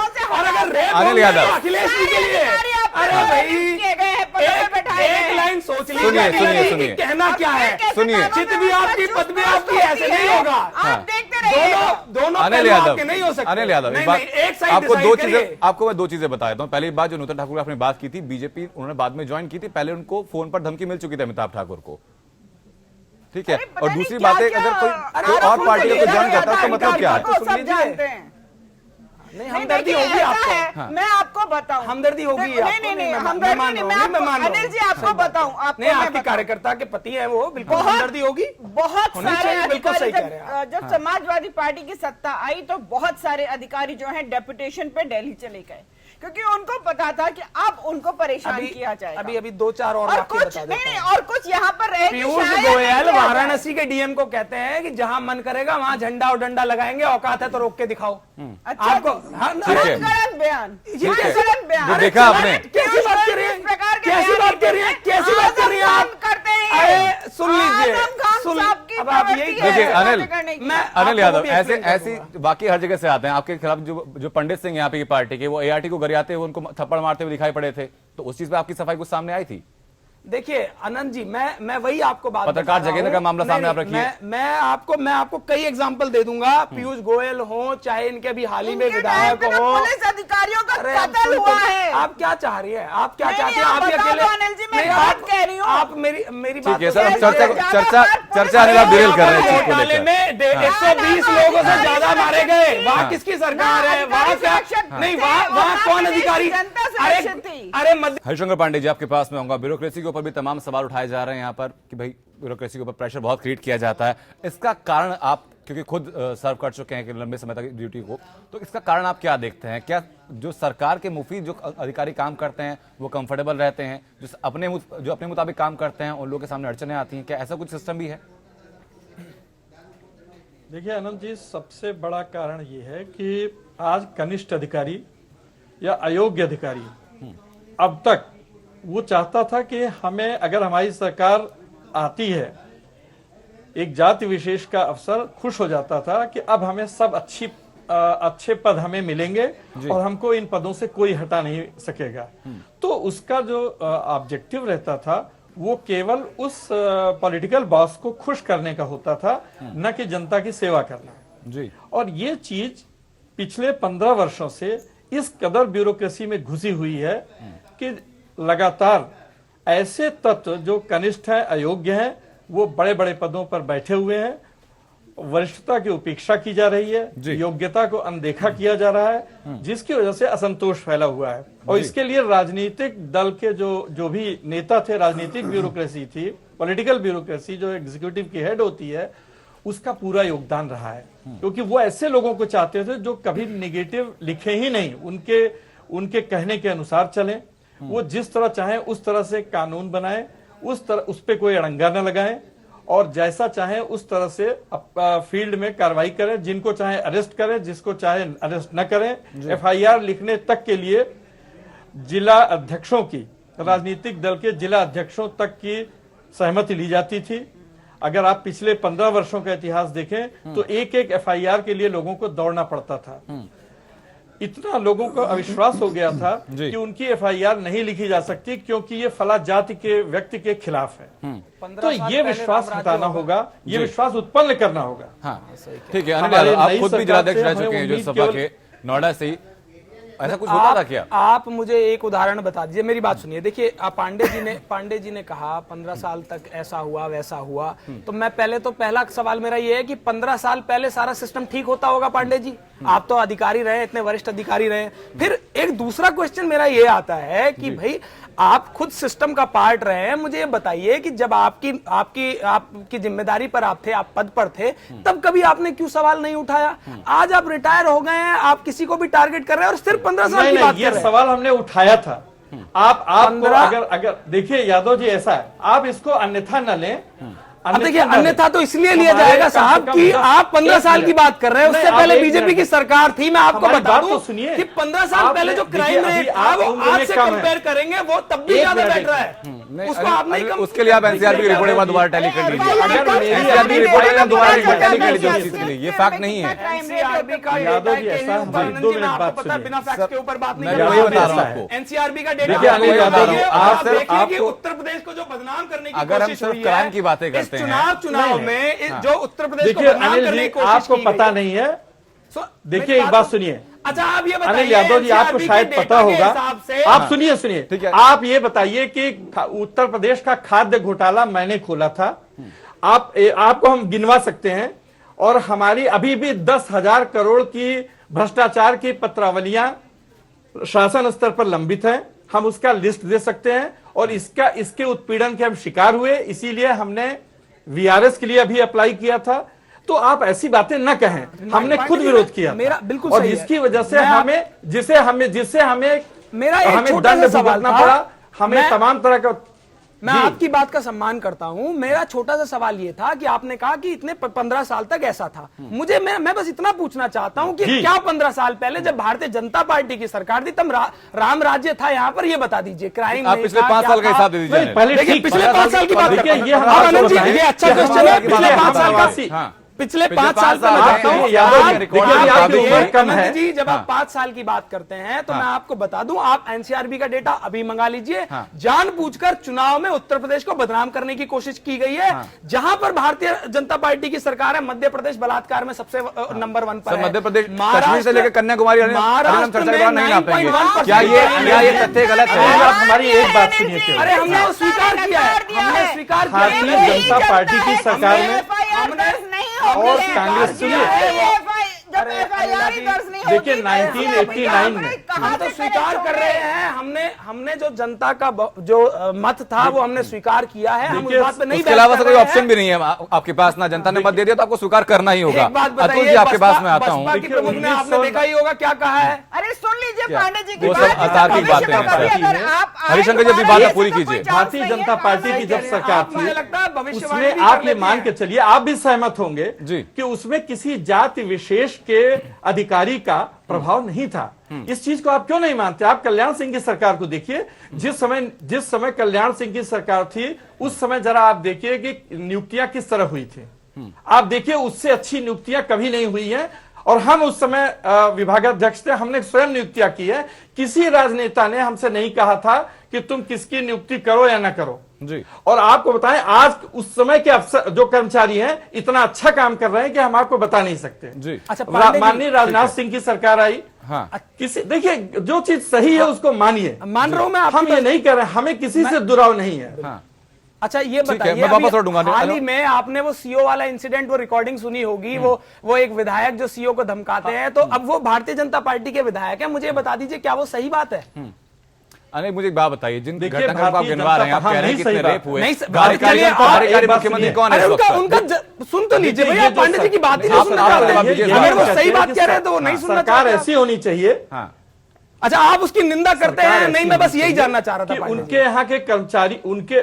अनिल यादव, अखिलेश जी के लिए, अरे भाई एक लाइन सोच लीजिए, सुनिए कहना क्या है, सुनिए। चित भी आपकी, पद भी आपकी, ऐसे नहीं होगा। आप देखते रहिए, दोनों अनिल यादव नहीं हो सकते। अनिल यादव, आपको मैं 2 चीजें बता देता हूं। पहली बात, जो नूतन ठाकुर आपने बात की थी, बीजेपी उन्होंने बाद में ज्वाइन की थी, पहले उनको फोन पर धमकी मिल चुकी थी अमिताभ ठाकुर को, ठीक है। और दूसरी बात है, अगर कोई और पार्टी को ज्वाइन करता है उसका मतलब क्या है? नहीं, हमदर्दी होगी आपको, मैं आपको बताऊं, हमदर्दी होगी। नहीं, हमदर्दी मैं अनिल जी आपको बताऊं, नहीं, आपके कार्यकर्ता के पति है वो, बिल्कुल हमदर्दी होगी। बहुत सारे अधिकारी, जब समाजवादी पार्टी की सत्ता आई तो बहुत सारे अधिकारी जो हैं डेपुटेशन पे दिल्ली चले गए, क्योंकि उनको पता था कि अब उनको परेशान किया जाएगा। अभी 2-4 और कुछ नहीं, और कुछ यहाँ पर रहे। पीयूष गोयल वाराणसी के डीएम को कहते हैं कि जहां मन करेगा वहां झंडा और डंडा लगाएंगे, औकात है तो रोक के दिखाओ। अच्छा, आपको गलत बयान, ये गलत बयान देखा आपने? कैसी बात कर रही है, कैसी बात कर रही है, कैसी बात कर रही है आप? करते हैं, सुन लीजिए, अब आप यही देखिए अनिल यादव, ऐसी बाकी हर जगह से आते हैं। आपके खिलाफ जो पंडित सिंह यहाँ पे पार्टी के, वो एआरटी को गरियाते हुए उनको थप्पड़ मारते हुए दिखाई पड़े थे, तो उस चीज पे आपकी सफाई कुछ सामने आई थी? देखिए आनंद जी, मैं वही आपको बात पत्रकार जगह का मामला सामने आप रखिए। मैं आपको कई एग्जांपल दे दूंगा। पीयूष गोयल हो, चाहे इनके अभी हाल ही में विधायक हो, पुलिस अधिकारियों का कत्ल हुआ है। आप क्या चाह रही है, आप क्या चाहते हैं? आप अकेले, बात कह रही हूँ, आप मेरी बात, चर्चा डिरेल कर रहे हैं। घोटाले में 120 लोगों से ज्यादा मारे गए, वहाँ किसकी सरकार है? वहाँ क्या नहीं, वहाँ कौन अधिकारी? अरे हरिशंकर पांडे जी, आपके पास में होगा। ब्यूरोक्रेसी के ऊपर भी तमाम सवाल उठाए जा रहे हैं यहाँ पर कि भाई ब्यूरोक्रेसी के ऊपर प्रेशर बहुत क्रिएट किया जाता है। इसका कारण आप, क्योंकि खुद सर्व कर चुके हैं कि लंबे समय तक ड्यूटी को, तो इसका कारण आप क्या देखते हैं? क्या जो सरकार के मुफीद जो अधिकारी काम करते हैं वो कंफर्टेबल रहते हैं, जो अपने मुताबिक काम करते हैं उन लोगों के सामने अड़चने आती हैं? क्या ऐसा कुछ सिस्टम भी है? देखिए अनंत जी, सबसे बड़ा कारण ये है कि आज कनिष्ठ अधिकारी या अयोग्य अधिकारी अब तक वो चाहता था कि हमें, अगर हमारी सरकार आती है, एक जाति विशेष का अफसर खुश हो जाता था कि अब हमें सब अच्छे पद हमें मिलेंगे और हमको इन पदों से कोई हटा नहीं सकेगा। तो उसका जो ऑब्जेक्टिव रहता था वो केवल उस पॉलिटिकल बॉस को खुश करने का होता था, न कि जनता की सेवा करना जी। और ये चीज पिछले 15 वर्षों से इस कदर ब्यूरोक्रेसी में घुसी हुई है कि लगातार ऐसे तत्व जो कनिष्ठ हैं, अयोग्य हैं, वो बड़े बड़े पदों पर बैठे हुए हैं, वरिष्ठता की उपेक्षा की जा रही है, योग्यता को अनदेखा किया जा रहा है, जिसकी वजह से असंतोष फैला हुआ है। और इसके लिए राजनीतिक दल के जो भी नेता थे, राजनीतिक ब्यूरोक्रेसी थी, पॉलिटिकल ब्यूरोक्रेसी जो एग्जीक्यूटिव की हेड होती है, उसका पूरा योगदान रहा है। क्योंकि वो ऐसे लोगों को चाहते थे जो कभी निगेटिव लिखे ही नहीं, उनके कहने के अनुसार चलें, वो जिस तरह चाहे उस तरह से कानून बनाए, उस पे कोई अड़ंगा न लगाए, और जैसा चाहे उस तरह से फील्ड में कार्रवाई करें, जिनको चाहे अरेस्ट करें, जिसको चाहे अरेस्ट न करें। एफआईआर लिखने तक के लिए जिला अध्यक्षों की, राजनीतिक दल के जिला अध्यक्षों तक की सहमति ली जाती थी। अगर आप पिछले 15 वर्षों का इतिहास देखें तो एक एक एफआईआर के लिए लोगों को दौड़ना पड़ता था। इतना लोगों को अविश्वास हो गया था कि उनकी एफआईआर नहीं लिखी जा सकती क्योंकि ये फला जाति के व्यक्ति के खिलाफ है। तो ये विश्वास हटाना होगा, ये विश्वास उत्पन्न करना होगा। हाँ, ठीक है। अनिल, आप खुद भी जिलाध्यक्ष रह चुके हैं जो सभा के, नोएडा से ही, ऐसा कुछ होता था क्या? आप मुझे एक उदाहरण बता दीजिए, मेरी बात सुनिए। देखिए, पांडे जी ने कहा 15 साल तक ऐसा हुआ वैसा हुआ, तो मैं पहला सवाल मेरा ये है कि 15 साल पहले सारा सिस्टम ठीक होता होगा पांडे जी? आप तो अधिकारी रहे, इतने वरिष्ठ अधिकारी रहे। फिर एक दूसरा क्वेश्चन मेरा ये आता है कि भाई आप खुद सिस्टम का पार्ट रहे हैं, मुझे ये बताइए कि जब आपकी जिम्मेदारी पर आप थे, आप पद पर थे, तब कभी आपने क्यों सवाल नहीं उठाया? आज आप रिटायर हो गए हैं, आप किसी को भी टारगेट कर रहे हैं और सिर्फ 15 साल की बात कर रहे हैं। ये सवाल हमने उठाया था। आप अगर देखिए यादव जी, ऐसा है, आप इसको अन्यथा न लें। देखिए, अन्यथा तो इसलिए लिया जाएगा साहब कि आप 15 साल की बात कर रहे हैं, उससे पहले बीजेपी की सरकार थी। मैं आपको बता दूं कि 15 साल पहले जो क्राइम रेट था वो आज से कंपेयर करेंगे, वो तब भी ज्यादा बेटर है। उसको आप नहीं, उसके लिए आप एनसीआरबी की रिपोर्ट दोबारा टैली कर लीजिए। एनसीआरबी रिपोर्ट दोबारा टैली कर लीजिए उस चीज के लिए। ये फैक्ट नहीं है। एनसीआरबी का यादव जी, ऐसा है, 2 मिनट बात सुनिए। बिना फैक्ट के ऊपर बात नहीं मैं वही बता रहा हूं आपको। एनसीआरबी का डेटा आप देखिए, उत्तर प्रदेश को जो बदनाम करने की अगर हम कोशिश सिर्फ हुई क्राइम है, की बातें करते हैं, चुनाव में जो उत्तर प्रदेश को देखिए बदनाम अनिल करने जी, की कोशिश आपको की पता गई। नहीं है। देखिए मेरी एक बात सुनिए। अच्छा, आप ये बताइए, अनिल यादव जी, आपको शायद पता होगा, आप सुनिए, ठीक है। आप ये बताइए कि उत्तर प्रदेश का खाद्य घोटाला मैंने खोला था। आपको हम गिनवा सकते हैं, और हमारी अभी भी 10,000 करोड़ की भ्रष्टाचार की पत्रावलियां शासन स्तर पर लंबित हैं। हम उसका लिस्ट दे सकते हैं, और इसके उत्पीड़न के हम शिकार हुए, इसीलिए हमने वीआरएस के लिए अभी अप्लाई किया था। तो आप ऐसी बातें न कहें, हमने खुद विरोध किया मेरा बिल्कुल और सही जिसकी है। वजह से हमें मेरा एक हमें छोटा दंड सा सवाल भुगतना था। पड़ा, हमें तमाम तरह का। मैं आपकी बात का सम्मान करता हूं। मेरा छोटा सा सवाल ये था कि आपने कहा कि इतने 15 साल तक ऐसा था। मैं बस इतना पूछना चाहता हूं कि क्या 15 साल पहले जब भारतीय जनता पार्टी की सरकार थी तब राम राज्य था यहाँ पर? ये बता दीजिए। क्राइम आप पिछले 5 साल का हिसाब दे दीजिए। पहले पिछले 5 साल की बात करते हैं। ये आनंद जी, ये अच्छा क्वेश्चन है। पिछले 5 साल का, पिछले 5 साल का मैं बताता हूं। आनंद जी, जब आप 5 साल की बात करते हैं तो मैं आपको बता दूं, आप एनसीआरबी का डेटा अभी मंगा लीजिए। जानबूझकर चुनाव में उत्तर प्रदेश को बदनाम करने की कोशिश की गई है। जहां पर भारतीय जनता पार्टी की सरकार है, मध्य प्रदेश बलात्कार में सबसे नंबर 1 पर है। मध्य प्रदेश, कश्मीर से लेकर कन्याकुमारी, महाराष्ट्र में नहीं नापेंगे। क्या ये तथ्य गलत है? आप हमारी एक बात सुनिए। अरे हमने वो स्वीकार किया है, हमने स्वीकार किया। भारतीय जनता पार्टी की सरकार में और कांग्रेस देखिए 1989 में हम तो स्वीकार कर रहे हैं। हमने जो जनता का जो मत था वो हमने स्वीकार किया है। हम उस बात पे नहीं, उसके अलावा कोई ऑप्शन भी नहीं है आपके पास ना। जनता ने मत दे दिया तो आपको स्वीकार करना ही होगा। अतुल जी, आपके पास में आता हूँ। प्रमुख ने आपने देखा ही होगा क्या कहा है। अरे सुन लीजिए पांडे जी की वो सब अतार्किक बातें हैं। हरिशंकर जी, अपनी बात पूरी कीजिए। भारतीय जनता पार्टी की जब सरकार थी, उसमें आप ये मान के चलिए, आप भी सहमत होंगे कि उसमें किसी जाति विशेष के अधिकारी का प्रभाव नहीं था। इस चीज को आप क्यों नहीं मानते? आप कल्याण सिंह की सरकार को देखिए। जिस समय कल्याण सिंह की सरकार थी, उस समय जरा आप देखिए कि नियुक्तियां किस तरह हुई थी। आप देखिए, उससे अच्छी नियुक्तियां कभी नहीं हुई हैं। और हम उस समय विभागाध्यक्ष थे, हमने स्वयं नियुक्तियां की है। किसी राजनेता ने हमसे नहीं कहा था कि तुम किसकी नियुक्ति करो या ना करो जी। और आपको बताएं, आज उस समय के अफसर जो कर्मचारी हैं इतना अच्छा काम कर रहे हैं कि हम आपको बता नहीं सकते जी। अच्छा, माननीय राजनाथ सिंह की सरकार आई, हाँ। किसी देखिए जो चीज सही है उसको मानिए, मान रहा हूं मैं, हम ये नहीं कर रहे, हमें किसी से दुराव नहीं है। हाँ। अच्छा ये ठीक है, बताइए, मैं वापस अभी लौटूंगा। हाल ही में आपने वो सीओ वाला इंसिडेंट, वो रिकॉर्डिंग सुनी होगी, वो एक विधायक जो सीओ को धमकाते हैं, तो अब वो भारतीय जनता पार्टी के विधायक है, मुझे बता दीजिए क्या वो सही बात है? अनिल मुझे एक बात बताइए, जिन देखिए, घटनाक्रम को आप भारतीय गिनवा रहे हैं, आप जनता- कह रहे हैं नहीं, कितने सही रेप हुए, नहीं, कार्यकारी चलिए, कार्यकारी एक बात मुख्यमंत्री सुनिए। कौन है अरे इस उनका वक्त? उनका सुन तो लीजिए देखिए, भैया, ये जो पांडे जी की बात ही नहीं आप- सुनना आप- चाहते आप- हैं। ये अगर वो कहते सही हैं बात कि कह रहे हैं तो वो नहीं सुनना सरकार चाहते। ऐसी होनी चाहिए। हाँ। अच्छा आप उसकी निंदा करते सरकार हैं? नहीं, ऐसी मैं बस होनी यही चाहिए जानना चाह रहा था कि पांडे जी। उनके यहाँ के कर्मचारी,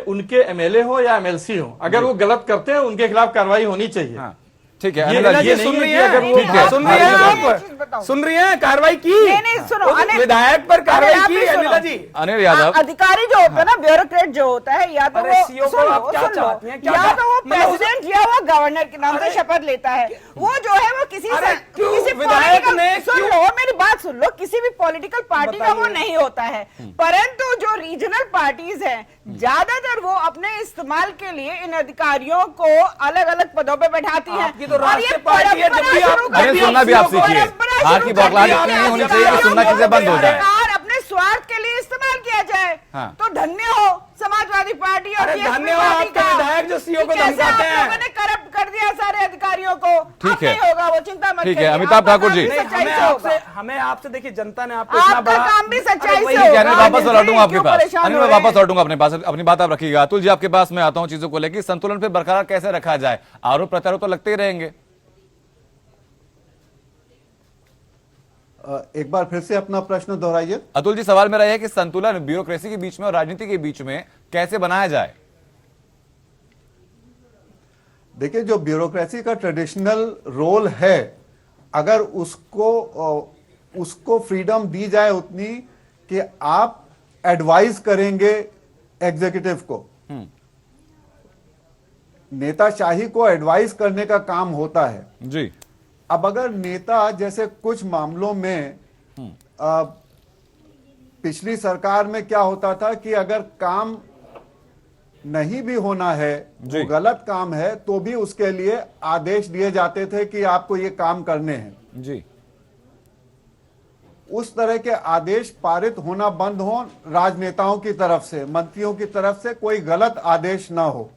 उनके एमएलए हो या एमएलसी हो, अगर वो गलत करते हैं उनके खिलाफ कार्रवाई होनी चाहिए। हाँ। ठीक है ये- अनिला जी, ये सुन नहीं रही है कि है, अगर वो ठीक है, सुन रही हैं बताओ। आप, सुन रही हैं, कार्रवाई की? नहीं, सुनो, उस अनिल- विधायक पर कार्रवाई अनिल, आप की भी सुनो। अनिला जी? अनिल यादव, अधिकारी जो होता है ना, ब्यूरोक्रेट जो होता है, या तो अरे वो CEO को सुन लो, आप क्या सुन लो, चाहती हैं? क्या या चाहती- तो वो मतलब उस- प्रेसिडेंट या वो गवर्नर के नाम से अरे- शपथ लेता है, वो जो है वो किसी अरे से क्यों किसी विधायक political- ने सुन क्यों- लो, मेरी बात सुन लो, किसी भी पॉलिटिकल पार्टी का वो बताइए। नहीं होता है, परंतु जो रीजनल पार्टीज हैं ज्यादातर वो अपने इस्तेमाल के लिए इन अधिकारियों को अलग अलग पदों पे बैठाती है। आपकी तो राष्ट्रीय पार्टी है, जब भी आप- अरे सुनना भी आप सीखिए, हाँ की बौखलाहट इतनी नहीं होनी चाहिए कि सुनना चीजें बंद हो जाए। सरकार अपने स्वार्थ के लिए इस्तेमाल किया जाए हाँ। तो धन्य हो समाजवादी पार्टी और अरे BSP धन्य हो पार्टी आपके का। विधायक जो CEO को कैसे धमकाते आप हैं। लोगों ने करप्ट कर दिया सारे अधिकारियों को। ठीक अब है। नहीं होगा वो, चिंता मत ठीक है, करिए। अमिताभ आपका ठाकुर काम जी। भी नहीं, सच्चाई से होगा। हमें आपसे देखिए, जनता ने आपको इतना आपका बड़ा, काम भी सच्चाई अरे से वही ठीक है, अनिल होगा। वापस लौटूंगा आपके क्यों पास। परेशान अनिल हो मैं रहे वापस हैं? लौटूंगा अपने पास, अपनी बात आप रखिएगा। अतुल जी आपके पास मैं आता हूं चीजों को लेकर, संतुलन फिर बरकरार कैसे रखा जाए? आरोप प्रत्यारोप तो लगते ही रहेंगे। एक बार फिर से अपना प्रश्न दोहराइए। अतुल जी सवाल मेरा यह है कि संतुलन ब्यूरोक्रेसी के बीच में और राजनीति के बीच में कैसे बनाया जाए? देखिए, जो ब्यूरोक्रेसी का ट्रेडिशनल रोल है, अगर उसको फ्रीडम दी जाए उतनी कि आप एडवाइस करेंगे एग्जीक्यूटिव को, नेताशाही को एडवाइस करने का काम होता है जी। अब अगर नेता, जैसे कुछ मामलों में पिछली सरकार में क्या होता था कि अगर काम नहीं भी होना है, जी। वो गलत काम है, तो भी उसके लिए आदेश दिए जाते थे कि आपको ये काम करने हैं। जी। उस तरह के आदेश पारित होना बंद हो, राजनेताओं की तरफ से, मंत्रियों की तरफ से कोई गलत आदेश ना हो।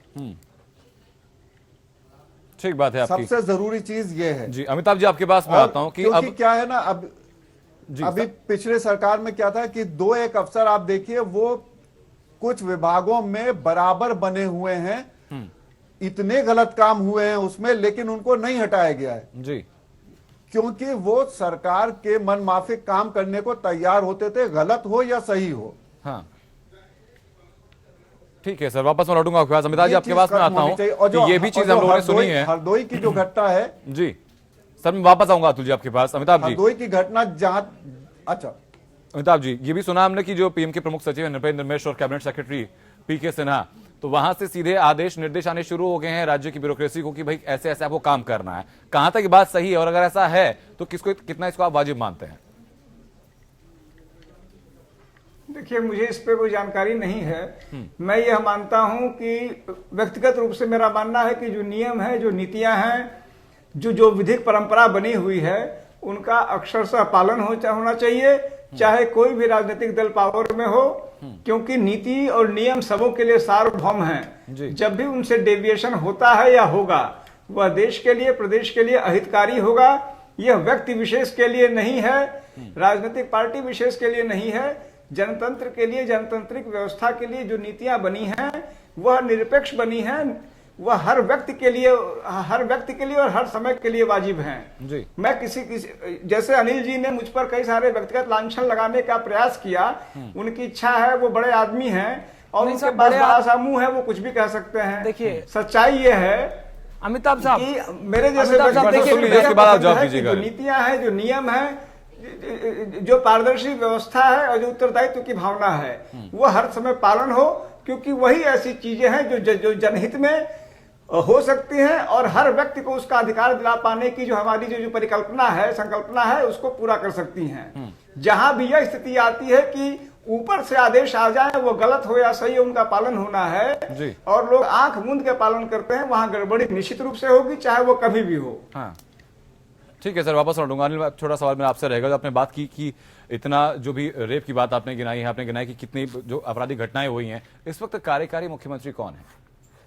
ठीक बात है आपकी। सबसे जरूरी चीज ये है जी अमिताभ जी आपके पास मैं आता हूं कि क्योंकि अब क्या है ना, जी, अभी पिछले सरकार में क्या था कि दो एक अफसर आप देखिए, वो कुछ विभागों में बराबर बने हुए हैं, इतने गलत काम हुए हैं उसमें, लेकिन उनको नहीं हटाया गया है जी। क्योंकि वो सरकार के मनमाफिक काम करने को तैयार होते थे, गलत हो या सही हो। हाँ ठीक है सर, वापस मैं लौटूंगा आपके पास। अमिताभ जी ये आपके चीज पास मैं खत्म आता होनी हूं चाहिए। और जो कि ये भी चीज हम लोगों ने सुनी है। हरदोई की जो घटना है, जी सर, मैं वापस आऊंगा अतुल जी आपके पास। अमिताभ जी, हरदोई की घटना जहां, अच्छा अमिताभ जी ये भी सुना हमने कि जो पीएम के प्रमुख सचिव हैं नृपेंद्र मिश्र और कैबिनेट सेक्रेटरी पीके सिन्हा, तो वहां से सीधे आदेश निर्देश आने शुरू हो गए हैं राज्य की ब्यूरोक्रेसी को कि भाई ऐसे ऐसे आपको काम करना है। कहां तक ये बात सही है, और अगर ऐसा है तो कितना इसको आप वाजिब मानते हैं? देखिए, मुझे इस पे कोई जानकारी नहीं है। मैं यह मानता हूं कि व्यक्तिगत रूप से मेरा मानना है कि जो नियम है, जो नीतियां हैं, जो विधिक परंपरा बनी हुई है, उनका अक्षरशः पालन होना चाहिए, चाहे कोई भी राजनीतिक दल पावर में हो, क्योंकि नीति और नियम सबों के लिए सार्वभौम हैं। जब भी उनसे डेविएशन होता है या होगा, वह देश के लिए, प्रदेश के लिए अहितकारी होगा। यह व्यक्ति विशेष के लिए नहीं है, राजनीतिक पार्टी विशेष के लिए नहीं है, जनतंत्र के लिए, जनतांत्रिक व्यवस्था के लिए जो नीतियां बनी हैं वह निरपेक्ष बनी हैं, वह हर व्यक्ति के लिए और हर समय के लिए वाजिब हैं। जी। मैं किसी जैसे अनिल जी ने मुझ पर कई सारे व्यक्तिगत लांछन लगाने का प्रयास किया, उनकी इच्छा है, वो बड़े आदमी हैं और नहीं उनके साहब, पास बड़े बड़ा सा मुंह है, वो कुछ भी कह सकते हैं। देखिए, सच्चाई ये है अमिताभ साहब, कि मेरे जैसे अमिताभ साहब, व्यक्तिगत देखिए, मेरा इसके बाद आप पसंद जवाब है कि दीजिएगा। जो नीतियां हैं, जो नियम है, जो पारदर्शी व्यवस्था है और जो उत्तरदायित्व की भावना है, वह हर समय पालन हो, क्योंकि वही ऐसी चीजें हैं जो जनहित में हो सकती हैं और हर व्यक्ति को उसका अधिकार दिला पाने की जो हमारी जो परिकल्पना है, संकल्पना है, उसको पूरा कर सकती हैं। जहां भी यह स्थिति आती है कि ऊपर से आदेश आ जाए, वो गलत हो या सही हो, उनका पालन होना है और लोग आंख मूंद के पालन करते हैं, वहां गड़बड़ी निश्चित रूप से होगी, चाहे वो कभी भी हो। हाँ ठीक है सर, वापस लौटूंगा। अनिल, छोटा सवाल मेरा आपसे रहेगा। जो आपने बात की कि इतना जो भी रेप की बात आपने गिनाई है, आपने गिनाई कि कितनी जो आपराधिक घटनाएं हुई हैं, इस वक्त कार्यकारी मुख्यमंत्री कौन है?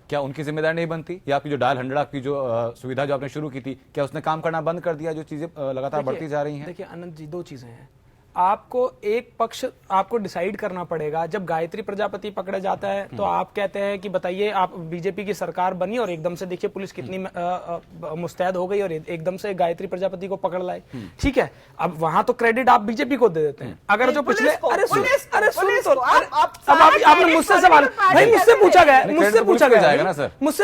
क्या उनकी जिम्मेदारी नहीं बनती, या आपकी जो डायल 100 आपकी जो सुविधा जो आपने शुरू की थी, क्या उसने काम करना बंद कर दिया, जो चीजें लगातार बढ़ती जा रही हैं? देखिए अनंत जी, दो चीजें हैं। आपको एक पक्ष आपको डिसाइड करना पड़ेगा। जब गायत्री प्रजापति पकड़ा जाता है तो आप कहते हैं कि बताइए, आप बीजेपी की सरकार बनी और एकदम से देखिए पुलिस कितनी मुस्तैद हो गई और एकदम से गायत्री प्रजापति को पकड़ लाए। ठीक है, अब वहां तो क्रेडिट आप बीजेपी को दे देते हैं। अगर जो पिछले आपने मुझसे सवाल, भाई मुझसे पूछा गया, मुझसे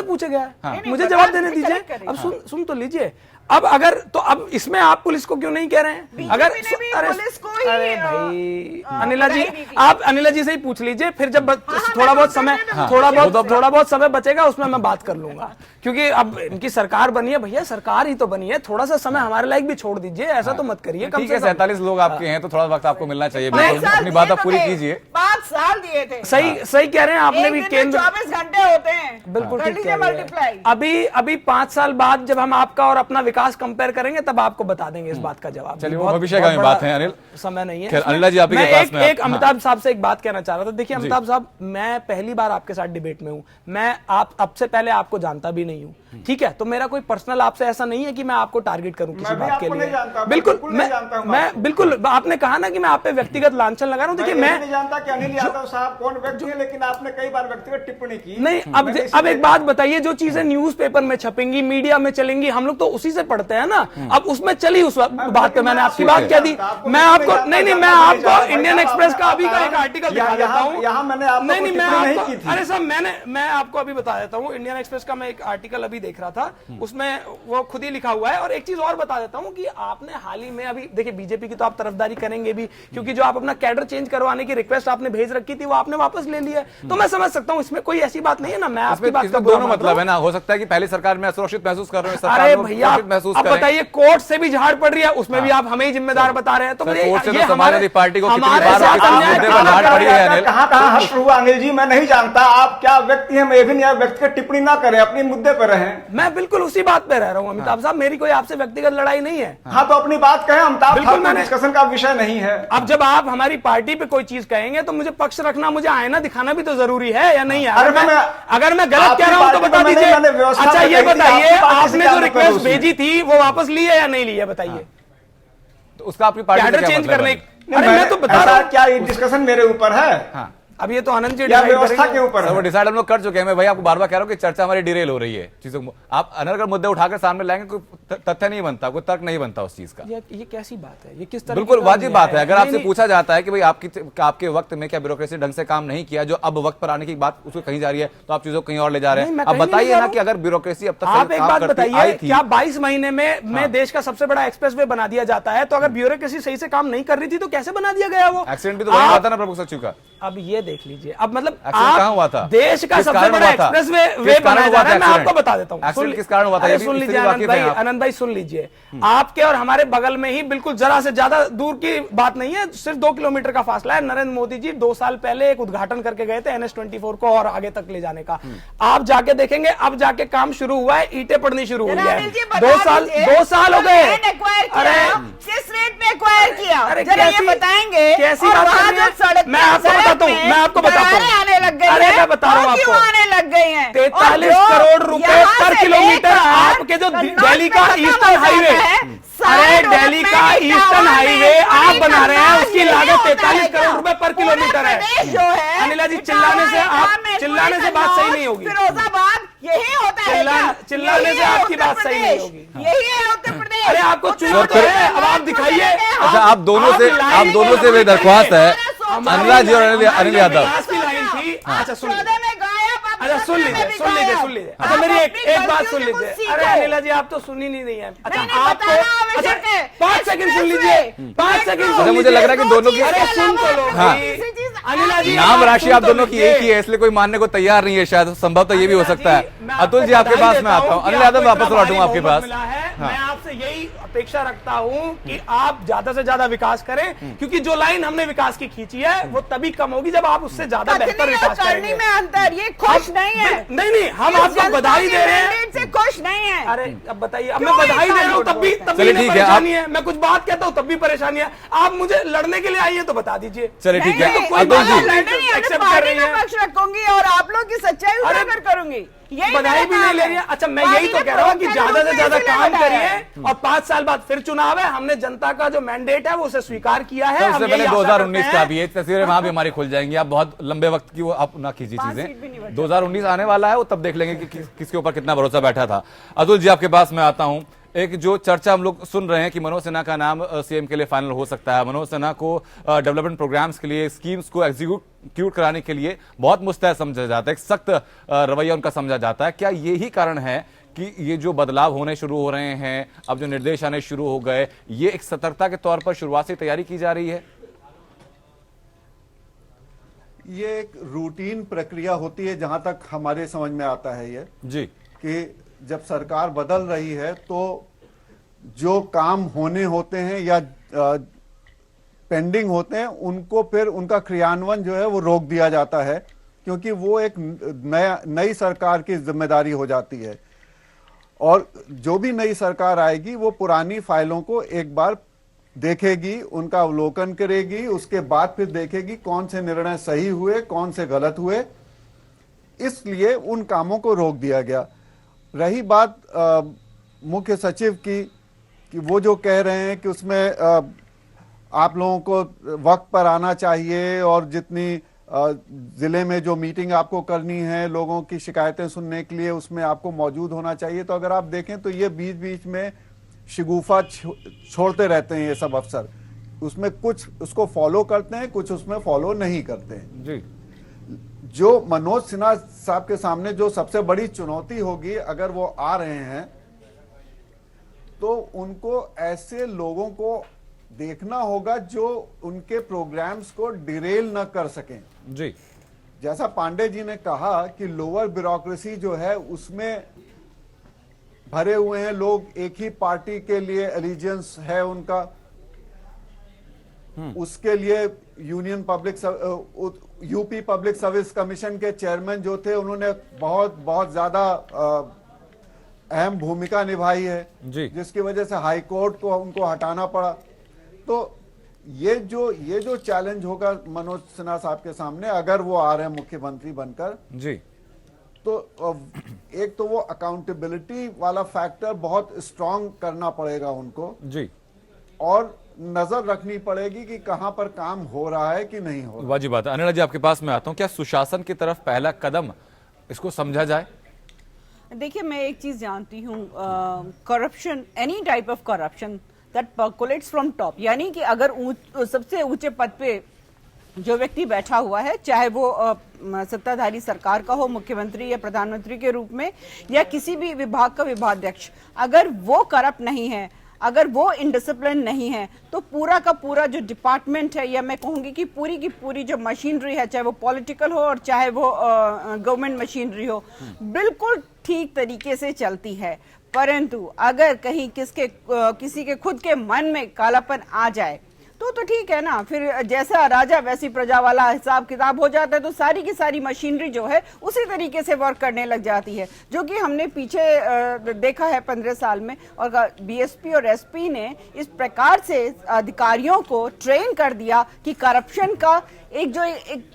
पूछा गया, मुझे जवाब देने दीजिए। अब सुन तो लीजिए। अब अगर तो अब इसमें आप पुलिस को क्यों नहीं कह रहे हैं? अगर अरे भाई अनिला जी, आप अनिला जी से ही पूछ लीजिए, फिर जब थोड़ा बहुत समय बचेगा उसमें मैं बात कर लूंगा, क्योंकि अब इनकी सरकार बनी है। भैया सरकार ही तो बनी है, थोड़ा सा समय हमारे लायक भी छोड़ दीजिए, ऐसा तो मत करिए। ठीक है, 47 लोग आपके हैं तो थोड़ा वक्त आपको मिलना चाहिए, अपनी बात आप पूरी कीजिए। 5 साल दिए थे। सही कह रहे हैं आपने भी। केंद्र 24 घंटे होते हैं, बिल्कुल ठीक कह रहे हैं। अभी 5 साल बाद जब हम आपका और अपना विकास कंपेयर करेंगे तब आपको बता देंगे इस बात का जवाब। चलिए, वो भविष्य का बात है अनिल, समय नहीं है। अनिला जी, आप ही के पास में एक अमिताभ साहब से एक बात कहना चाह रहा था। देखिए अमिताभ साहब, मैं पहली बार आपके साथ डिबेट में हूं। मैं अब से पहले आपको जानता भी नहीं हूं, ठीक है? तो मेरा कोई पर्सनल आपसे ऐसा नहीं है कि मैं आपको टारगेट करूं किसी बात के लिए। बिल्कुल, मैं बिल्कुल, आपने कहा ना कि मैं आप पे व्यक्तिगत लांछन लगा रहा हूं। देखिए मैं नहीं जानता कि अनिल यादव साहब कौन व्यक्ति है, लेकिन आपने कई बार व्यक्तिगत टिप्पणी की। नहीं, अब एक बात बताइए, जो चीजें न्यूज़पेपर में छपेंगी, मीडिया में चलेंगी, हम लोग तो उसी से पढ़ते हैं ना। अब उसमें चली उस बात पे मैंने आपकी बात कह दी। मैं आपको नहीं, मैं आपको इंडियन एक्सप्रेस का अभी का एक आर्टिकल दिखा देता हूं। यहाँ मैंने आपको मैं आपको, अरे साहब मैं आपको अभी बता देता हूँ। इंडियन एक्सप्रेस का मैं एक आर्टिकल अभी देख रहा था, उसमें वो खुद ही लिखा हुआ है। और एक चीज और बता देता हूँ कि आपने हाल ही में अभी देखिए, बीजेपी की तो आप तरफदारी करेंगे भी, क्योंकि जो आप अपना कैडर चेंज करवाने की रिक्वेस्ट आपने भेज रखी थी वो आपने वापस ले लिया। तो मैं समझ सकता हूँ, इसमें कोई ऐसी बात नहीं है ना। मैं आपकी बात का दोनों मतलब है ना। हो सकता है कि पहली सरकार में असुरक्षित महसूस कर रहे हैं, अरे भैया अब बताइए, कोर्ट से भी झाड़ पड़ रही है, उसमें भी आप हमें ही जिम्मेदार बता रहे हैं। तो समाजवादी पार्टी को कितनी बार झाड़ पड़ी है? कहाँ हर्ष हुआ अनिल जी, मैं नहीं जानता आप क्या व्यक्ति हैं। मैं भी नहीं, व्यक्तिगत टिप्पणी ना करें, अपने मुद्दे पर रहें। मैं बिल्कुल उसी बात पे रह रहा हूँ अमिताभ साहब, मेरी कोई आपसे व्यक्तिगत लड़ाई नहीं है। हाँ, तो अपनी बात कहें, अमिताभ डिस्कशन का विषय नहीं है। अब जब आप हमारी पार्टी पे कोई चीज कहेंगे तो मुझे पक्ष रखना, मुझे आईना दिखाना भी तो जरूरी है या नहीं है? अगर मैं गलत कह रहा हूँ तो बता दीजिए। अच्छा ये बताइए, आपने जो रिक्वेस्ट भेजी थी वो वापस ली है या नहीं ली है, बताइए। तो उसका आपकी पार्टी कैडर चेंज करने, अरे मैं तो बता रहा हूं, क्या ये डिस्कशन मेरे ऊपर है? हाँ, अब ये तो आनंद जी व्यवस्था के ऊपर वो डिसाइड हम लोग कर चुके हैं। मैं भाई आपको बार बार कह रहा हूँ कि चर्चा हमारी डिरेल हो रही है चीजों को। आप अनर्गल मुद्दे उठाकर सामने लाएंगे, कोई तथ्य नहीं बनता, कोई तर्क नहीं बनता उस चीज का। ये कैसी बात है? ये किस तरह? बिल्कुल वाजिब बात है। अगर आपसे पूछा जाता है कि भाई आपके वक्त में क्या ब्यूरोक्रेसी ढंग से काम नहीं किया, जो अब वक्त पर आने की बात उसको कहीं जा रही है, तो आप चीजों को कहीं और ले जा रहे हैं। अब बताइए ना कि अगर ब्यूरोक्रेसी अब तक आप एक बात बताइए, क्या 22 महीने में देश का सबसे बड़ा एक्सप्रेसवे बना दिया जाता है? तो अगर ब्यूरोक्रेसी सही से काम नहीं कर रही थी तो कैसे बना दिया गया वो? एक्सीडेंट भी तो वही हुआ था ना प्रमुख सचिव का। अब ये देख लीजिए, अब मतलब कहां हुआ था? देश का सबसे बड़ा एक्सप्रेसवे बनाया जा रहा है। मैं आपको बता देता हूँ किस कारण हुआ था। सुन लीजिए आनंद भाई, सुन लीजिए। आपके और हमारे बगल में ही बिल्कुल जरा से ज्यादा दूर की बात नहीं है, सिर्फ 2 किलोमीटर का फासला है। नरेंद्र मोदी जी 2 साल पहले एक उद्घाटन करके गए थे NH24 को और आगे तक ले जाने का। आप जाके देखेंगे, अब जाके काम शुरू हुआ है, ईंटें पड़नी शुरू हुई है। 2 साल हो गए। अरे किस रेट में एक्वायर किया? जरा ये बताएंगे। कैसी बात कर रही है? मैं आपको बताता हूँ, मैं आपको बताता हूँ। आने लग गई अरे मैं बता रहा हूँ आपको, आने लग गई हैं 43 करोड़ रुपए पर किलोमीटर। आपके जो दिल्ली का ईस्टर्न हाईवे, अरे दिल्ली का ईस्टर्न हाईवे आप बना रहे हैं, उसकी लागत 43 करोड़ रुपए पर किलोमीटर है। अनिला जी, चिल्लाने से बात सही नहीं होगी। फिरोजाबाद यही होता है, चिल्लाने से आपकी बात सही नहीं होगी। यही है उत्तर प्रदेश। अरे आपको चुनाव तो है, अब आप दिखाइए। अच्छा, आप दोनों से मेरी दरख्वास्त है, अनिला जी और अनिल यादव। अच्छा सुन लीजिए। अच्छा मेरी एक बात सुन लीजिए। अरे अनिला जी, आप तो सुन ही नहीं है। अच्छा आपको 5 सेकंड सुन लीजिए, 5 सेकंड। मुझे लग रहा है कि दोनों की, अरे सुन तो लो। अनिला जी, नाम राशि आप दोनों की एक ही है, इसलिए कोई मानने को तैयार नहीं है। शायद संभव तो ये भी हो सकता है। अतुल जी आपके पास मैं आता हूँ। अनिल यादव वापस लौटूंगा आपके पास। मैं आपसे यही अपेक्षा रखता हूं कि आप ज्यादा से ज्यादा विकास करें, क्योंकि जो लाइन हमने विकास की खींची है वो तभी कम होगी जब आप उससे ज्यादा बेहतर विकास करेंगे। में अंतर, ये खुश नहीं है। नहीं, हम आपको बधाई दे रहे हैं। इससे खुश नहीं है। अरे अब बताइए, अब मैं बधाई दे रहा हूँ तब भी चलिए ठीक है, परेशानी है, मैं कुछ बात कहता हूँ तब भी परेशानी है। आप मुझे लड़ने के लिए आइए तो बता दीजिए। चलिए ठीक है, कोई बात नहीं, एक्सेप्ट कर रही है, पक्ष रखूंगी और आप लोग की सच्चाई उजागर करूंगी। बधाई भी नहीं ले रही है। अच्छा, मैं यही तो कह रहा हूँ कि ज्यादा से ज्यादा काम करिए और 5 साल बाद फिर चुनाव है। हमने जनता का जो मैंडेट है वो उसे स्वीकार किया है। उससे पहले 2019 का भी, तस्वीरें वहां भी हमारी खुल जाएंगी। आप बहुत लंबे वक्त की वो आप ना कीजिए चीजें। 2019 आने वाला है, वो तब देख लेंगे कि किसके ऊपर कितना भरोसा बैठा था। अतुल जी, आपके पास मैं आता हूं। एक जो चर्चा हम लोग सुन रहे हैं कि मनोज सिन्हा का नाम सीएम के लिए फाइनल हो सकता है। मनोज सिन्हा को डेवलपमेंट प्रोग्राम्स के लिए, स्कीम्स को एग्जीक्यूट कराने के लिए बहुत मुस्तैद समझा जाता है, एक सख्त रवैया उनका समझा जाता है। क्या यही कारण है कि ये जो बदलाव होने शुरू हो रहे हैं, अब जो निर्देश आने शुरू हो गए, ये एक सतर्कता के तौर पर शुरुआत से तैयारी की जा रही है? ये एक रूटीन प्रक्रिया होती है जहां तक हमारे समझ में आता है ये जी, कि जब सरकार बदल रही है तो जो काम होने होते हैं या पेंडिंग होते हैं उनको फिर उनका क्रियान्वयन जो है वो रोक दिया जाता है, क्योंकि वो एक नई सरकार की जिम्मेदारी हो जाती है। और जो भी नई सरकार आएगी वो पुरानी फाइलों को एक बार देखेगी, उनका अवलोकन करेगी, उसके बाद फिर देखेगी कौन से निर्णय सही हुए, कौन से गलत हुए। इसलिए उन कामों को रोक दिया गया। रही बात मुख्य सचिव की कि वो जो कह रहे हैं कि उसमें आप लोगों को वक्त पर आना चाहिए और जितनी जिले में जो मीटिंग आपको करनी है लोगों की शिकायतें सुनने के लिए, उसमें आपको मौजूद होना चाहिए। तो अगर आप देखें तो ये बीच बीच में शिगुफा छोड़ते रहते हैं ये सब अफसर। उसमें कुछ उसको फॉलो करते हैं, कुछ उसमें फॉलो नहीं करते हैं जी। जो मनोज सिन्हा साहब के सामने जो सबसे बड़ी चुनौती होगी, अगर वो आ रहे हैं तो उनको ऐसे लोगों को देखना होगा जो उनके प्रोग्राम्स को डिरेल न कर सकें जी। जैसा पांडे जी ने कहा कि लोअर ब्यूरोक्रेसी जो है उसमें भरे हुए हैं लोग, एक ही पार्टी के लिए एलिजेंस है उनका। उसके लिए union UP public service commission के चेयरमैन जो थे उन्होंने बहुत ज्यादा अहम भूमिका निभाई है जी, जिसकी वजह से हाई कोर्ट को उनको हटाना पड़ा। तो ये जो चैलेंज होगा मनोज सिन्हा साहब के सामने, अगर वो आ रहे हैं मुख्यमंत्री बनकर जी, तो एक तो वो अकाउंटेबिलिटी वाला फैक्टर बहुत स्ट्रांग करना पड़ेगा उनको जी, और नजर रखनी पड़ेगी कि कहां पर काम हो रहा है कि नहीं हो रहा। वाजिब बात है। अनिला जी, आपके पास मैं आता हूं। क्या सुशासन की तरफ पहला कदम इसको समझा जाए? देखिए, मैं एक चीज जानती हूँ, corruption, any type of corruption that percolates from top, यानी कि अगर सबसे ऊंचे पद पे जो व्यक्ति बैठा हुआ है, चाहे वो सत्ताधारी सरकार का हो, मुख्यमंत्री या प्रधानमंत्री के रूप में, या किसी भी विभाग का विभागाध्यक्ष, अगर वो करप्ट नहीं है, अगर वो इनडिसिप्लिन नहीं है, तो पूरा का पूरा जो डिपार्टमेंट है, या मैं कहूंगी कि पूरी की पूरी जो मशीनरी है, चाहे वो पॉलिटिकल हो और चाहे वो गवर्नमेंट मशीनरी हो, बिल्कुल ठीक तरीके से चलती है। परंतु अगर कहीं किसी के खुद के मन में कालापन आ जाए तो ठीक है ना, फिर जैसा राजा वैसी प्रजा वाला हिसाब किताब हो जाता है। तो सारी की सारी मशीनरी जो है उसी तरीके से वर्क करने लग जाती है, जो कि हमने पीछे देखा है 15 साल में। और बीएसपी और एसपी ने इस प्रकार से अधिकारियों को ट्रेन कर दिया कि करप्शन का एक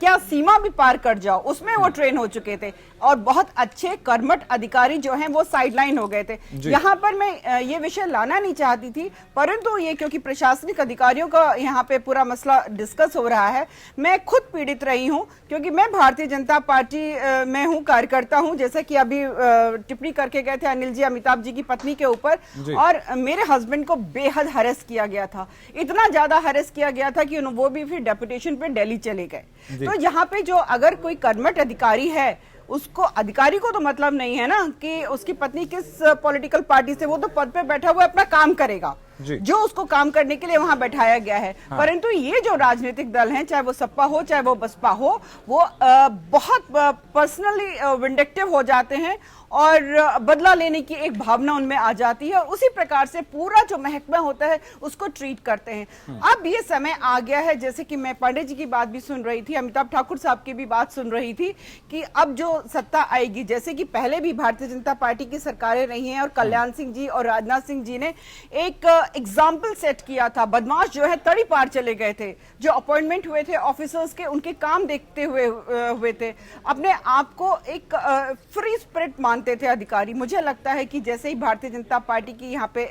क्या सीमा भी पार कर जाओ, उसमें वो ट्रेन हो चुके थे। और बहुत अच्छे कर्मठ अधिकारी जो हैं वो साइडलाइन हो गए थे। यहाँ पर मैं ये विषय लाना नहीं चाहती थी, परंतु ये क्योंकि प्रशासनिक अधिकारियों का यहाँ पे पूरा मसला डिस्कस हो रहा है, मैं खुद पीड़ित रही हूँ, क्योंकि मैं भारतीय जनता पार्टी में हूँ, कार्यकर्ता हूँ। जैसे कि अभी टिप्पणी करके गए थे अनिल जी अमिताभ जी की पत्नी के ऊपर, और मेरे हस्बैंड को बेहद हरेस किया गया था, इतना ज्यादा हरेस किया गया था कि वो भी फिर डेपुटेशन पे दिल्ली चले गए। तो यहाँ पे जो अगर कोई कर्मठ अधिकारी है, उसको, अधिकारी को तो मतलब नहीं है ना कि उसकी पत्नी किस पॉलिटिकल पार्टी से, वो तो पद पे बैठा हुआ अपना काम करेगा। जी। जो उसको काम करने के लिए वहां बैठाया गया है। परंतु ये जो राजनीतिक दल हैं, चाहे वो सपा हो चाहे वो बसपा हो, वो बहुत पर्सनली विंडेक्टिव हो जाते हैं और बदला लेने की एक भावना उनमें आ जाती है और उसी प्रकार से पूरा जो महकमा होता है उसको ट्रीट करते हैं। अब ये समय आ गया है, जैसे कि मैं पांडे जी की बात भी सुन रही थी, अमिताभ ठाकुर साहब की भी बात सुन रही थी, कि अब जो सत्ता आएगी, जैसे कि पहले भी भारतीय जनता पार्टी की सरकारें रही हैं और कल्याण सिंह जी और राजनाथ सिंह जी ने एक एग्जाम्पल सेट किया था। बदमाश जो है तड़ी पार चले गए थे, जो अपॉइंटमेंट हुए थे ऑफिसर्स के, उनके काम देखते हुए थे, अपने आप को एक फ्री स्पिरिट मानते थे अधिकारी। मुझे लगता है कि जैसे ही भारतीय जनता पार्टी की यहाँ पे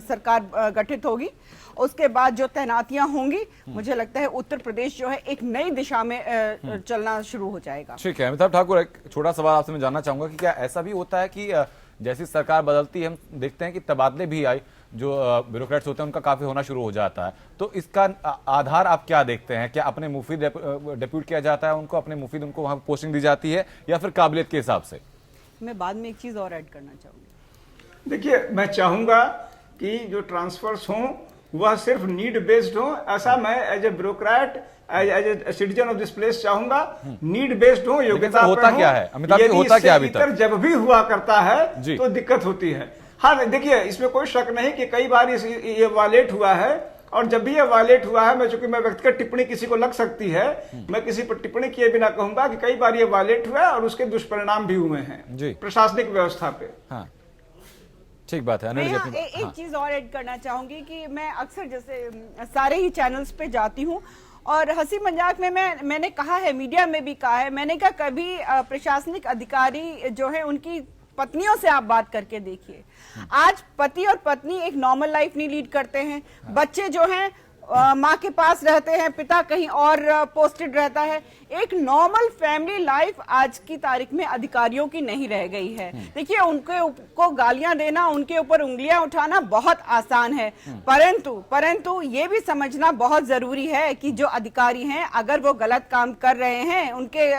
सरकार गठित होगी, उसके बाद जो तैनातियां होंगी, मुझे लगता है उत्तर प्रदेश जो है एक नई दिशा में चलना शुरू हो जाएगा। ठीक है अमिताभ ठाकुर, एक छोटा सवाल आपसे मैं जानना चाहूंगा कि क्या ऐसा भी होता है कि जैसी सरकार बदलती है हम देखते हैं कि तबादले भी आए, जो ब्यूरोक्रेट्स होते हैं उनका काफी होना शुरू हो जाता है, तो इसका आधार आप क्या देखते हैं? क्या अपने मुफीद डिप्यूट किया जाता है उनको, अपने मुफीद उनको वहां पोस्टिंग दी जाती है, या फिर काबिलियत के हिसाब से? मैं बाद में एक चीज और ऐड करना चाहूंगी। देखिए, मैं चाहूंगा कि जो ट्रांसफर्स हों वह सिर्फ नीड बेस्ड हो। ऐसा मैं as a bureaucrat, as a citizen of this place चाहूंगा, नीड बेस्ड हो, योग्यता पे होता हो। क्या है अमिताभ जी, होता क्या अभी तक? जब भी हुआ करता है तो दिक्कत होती है। हाँ देखिए, इसमें कोई शक नहीं कि कई बार ये वायलेट हुआ है, और जब भी ये वायलेट हुआ है, मैं चूंकि मैं व्यक्तिगत टिप्पणी किसी को लग सकती है, मैं किसी पर टिप्पणी किए बिना कहूंगा कि कई बार ये वायलेट हुआ है और उसके दुष्परिणाम भी हुए हैं प्रशासनिक व्यवस्था पे। हाँ, ठीक बात है। मैं एक चीज और ऐड करना चाहूंगी कि मैं अक्सर जैसे सारे ही चैनल्स पे जाती हूँ और हंसी मजाक में मैंने कहा है, मीडिया में भी कहा है, मैंने कहा कभी प्रशासनिक अधिकारी जो है उनकी पत्नियों से आप बात करके देखिए। आज पति और पत्नी एक नॉर्मल लाइफ नहीं लीड करते हैं, बच्चे जो हैं माँ के पास रहते हैं, पिता कहीं और पोस्टेड रहता है। एक नॉर्मल फैमिली लाइफ आज की तारीख में अधिकारियों की नहीं रह गई है। देखिए, उनको गालियां देना, उनके ऊपर उंगलियां उठाना बहुत आसान है, परंतु ये भी समझना बहुत जरूरी है कि जो अधिकारी हैं, अगर वो गलत काम कर रहे हैं, उनके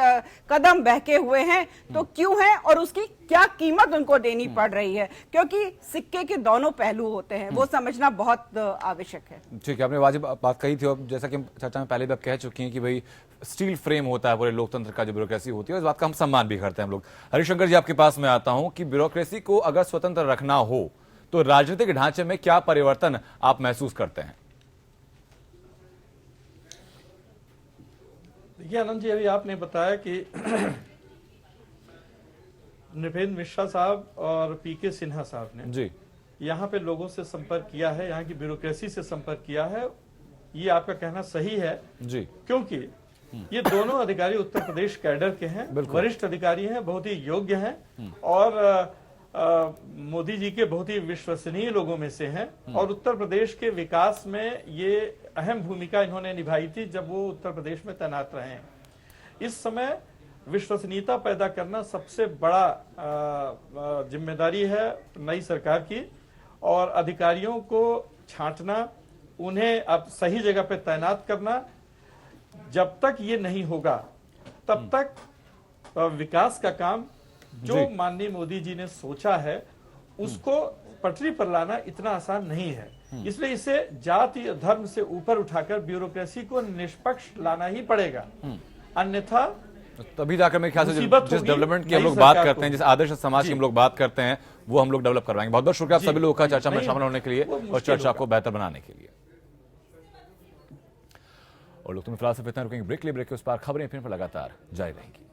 कदम बहके हुए हैं, तो क्यों है और उसकी क्या कीमत उनको देनी पड़ रही है, क्योंकि सिक्के के दोनों पहलू होते हैं, वो समझना बहुत आवश्यक है। ठीक है, आपने वाजिब बात कही थी, और जैसा कि हम चर्चा में पहले भी आप कह चुकी हैं कि भाई स्टील फ्रेम होता है पूरे लोकतंत्र का, जो ब्यूरोक्रेसी होती है, इस बात का हम सम्मान भी करते हैं हम लोग। हरिशंकर जी, आपके पास मैं आता हूं कि ब्यूरोक्रेसी को अगर स्वतंत्र रखना हो तो राजनीतिक ढांचे में क्या परिवर्तन आप महसूस करते हैं? देखिए आनंद जी, अभी आपने बताया कि नृपेंद्र मिश्रा साहब और पीके सिन्हा साहब ने जी यहाँ पे लोगों से संपर्क किया है, यहाँ की ब्यूरोक्रेसी से संपर्क किया है। ये आपका कहना सही है जी, क्योंकि ये दोनों अधिकारी उत्तर प्रदेश कैडर के हैं, वरिष्ठ अधिकारी हैं, बहुत ही योग्य हैं और मोदी जी के बहुत ही विश्वसनीय लोगों में से हैं और उत्तर प्रदेश के विकास में ये अहम भूमिका इन्होंने निभाई थी जब वो उत्तर प्रदेश में तैनात रहे हैं। इस समय विश्वसनीयता पैदा करना सबसे बड़ा जिम्मेदारी है नई सरकार की, और अधिकारियों को छांटना, उन्हें अब सही जगह पे तैनात करना। जब तक ये नहीं होगा तब तक विकास का काम जो माननीय मोदी जी ने सोचा है उसको पटरी पर लाना इतना आसान नहीं है। इसलिए इसे जाति धर्म से ऊपर उठाकर ब्यूरोक्रेसी को निष्पक्ष लाना ही पड़ेगा, अन्यथा तभी जाकर मेरे ख्याल से जिस डेवलपमेंट की हम लोग बात करते हैं, जिस आदर्श समाज की हम लोग बात करते हैं, वो हम लोग डेवलप करवाएंगे। बहुत बहुत शुक्रिया आप सभी लोगों का चर्चा में शामिल होने के लिए और चर्चा को बेहतर बनाने के लिए। और लोग तुम्हें फिलहाल से इतना रुकेंगे ब्रेक के उस पार खबरें फिर लगातार जारी रहेंगी।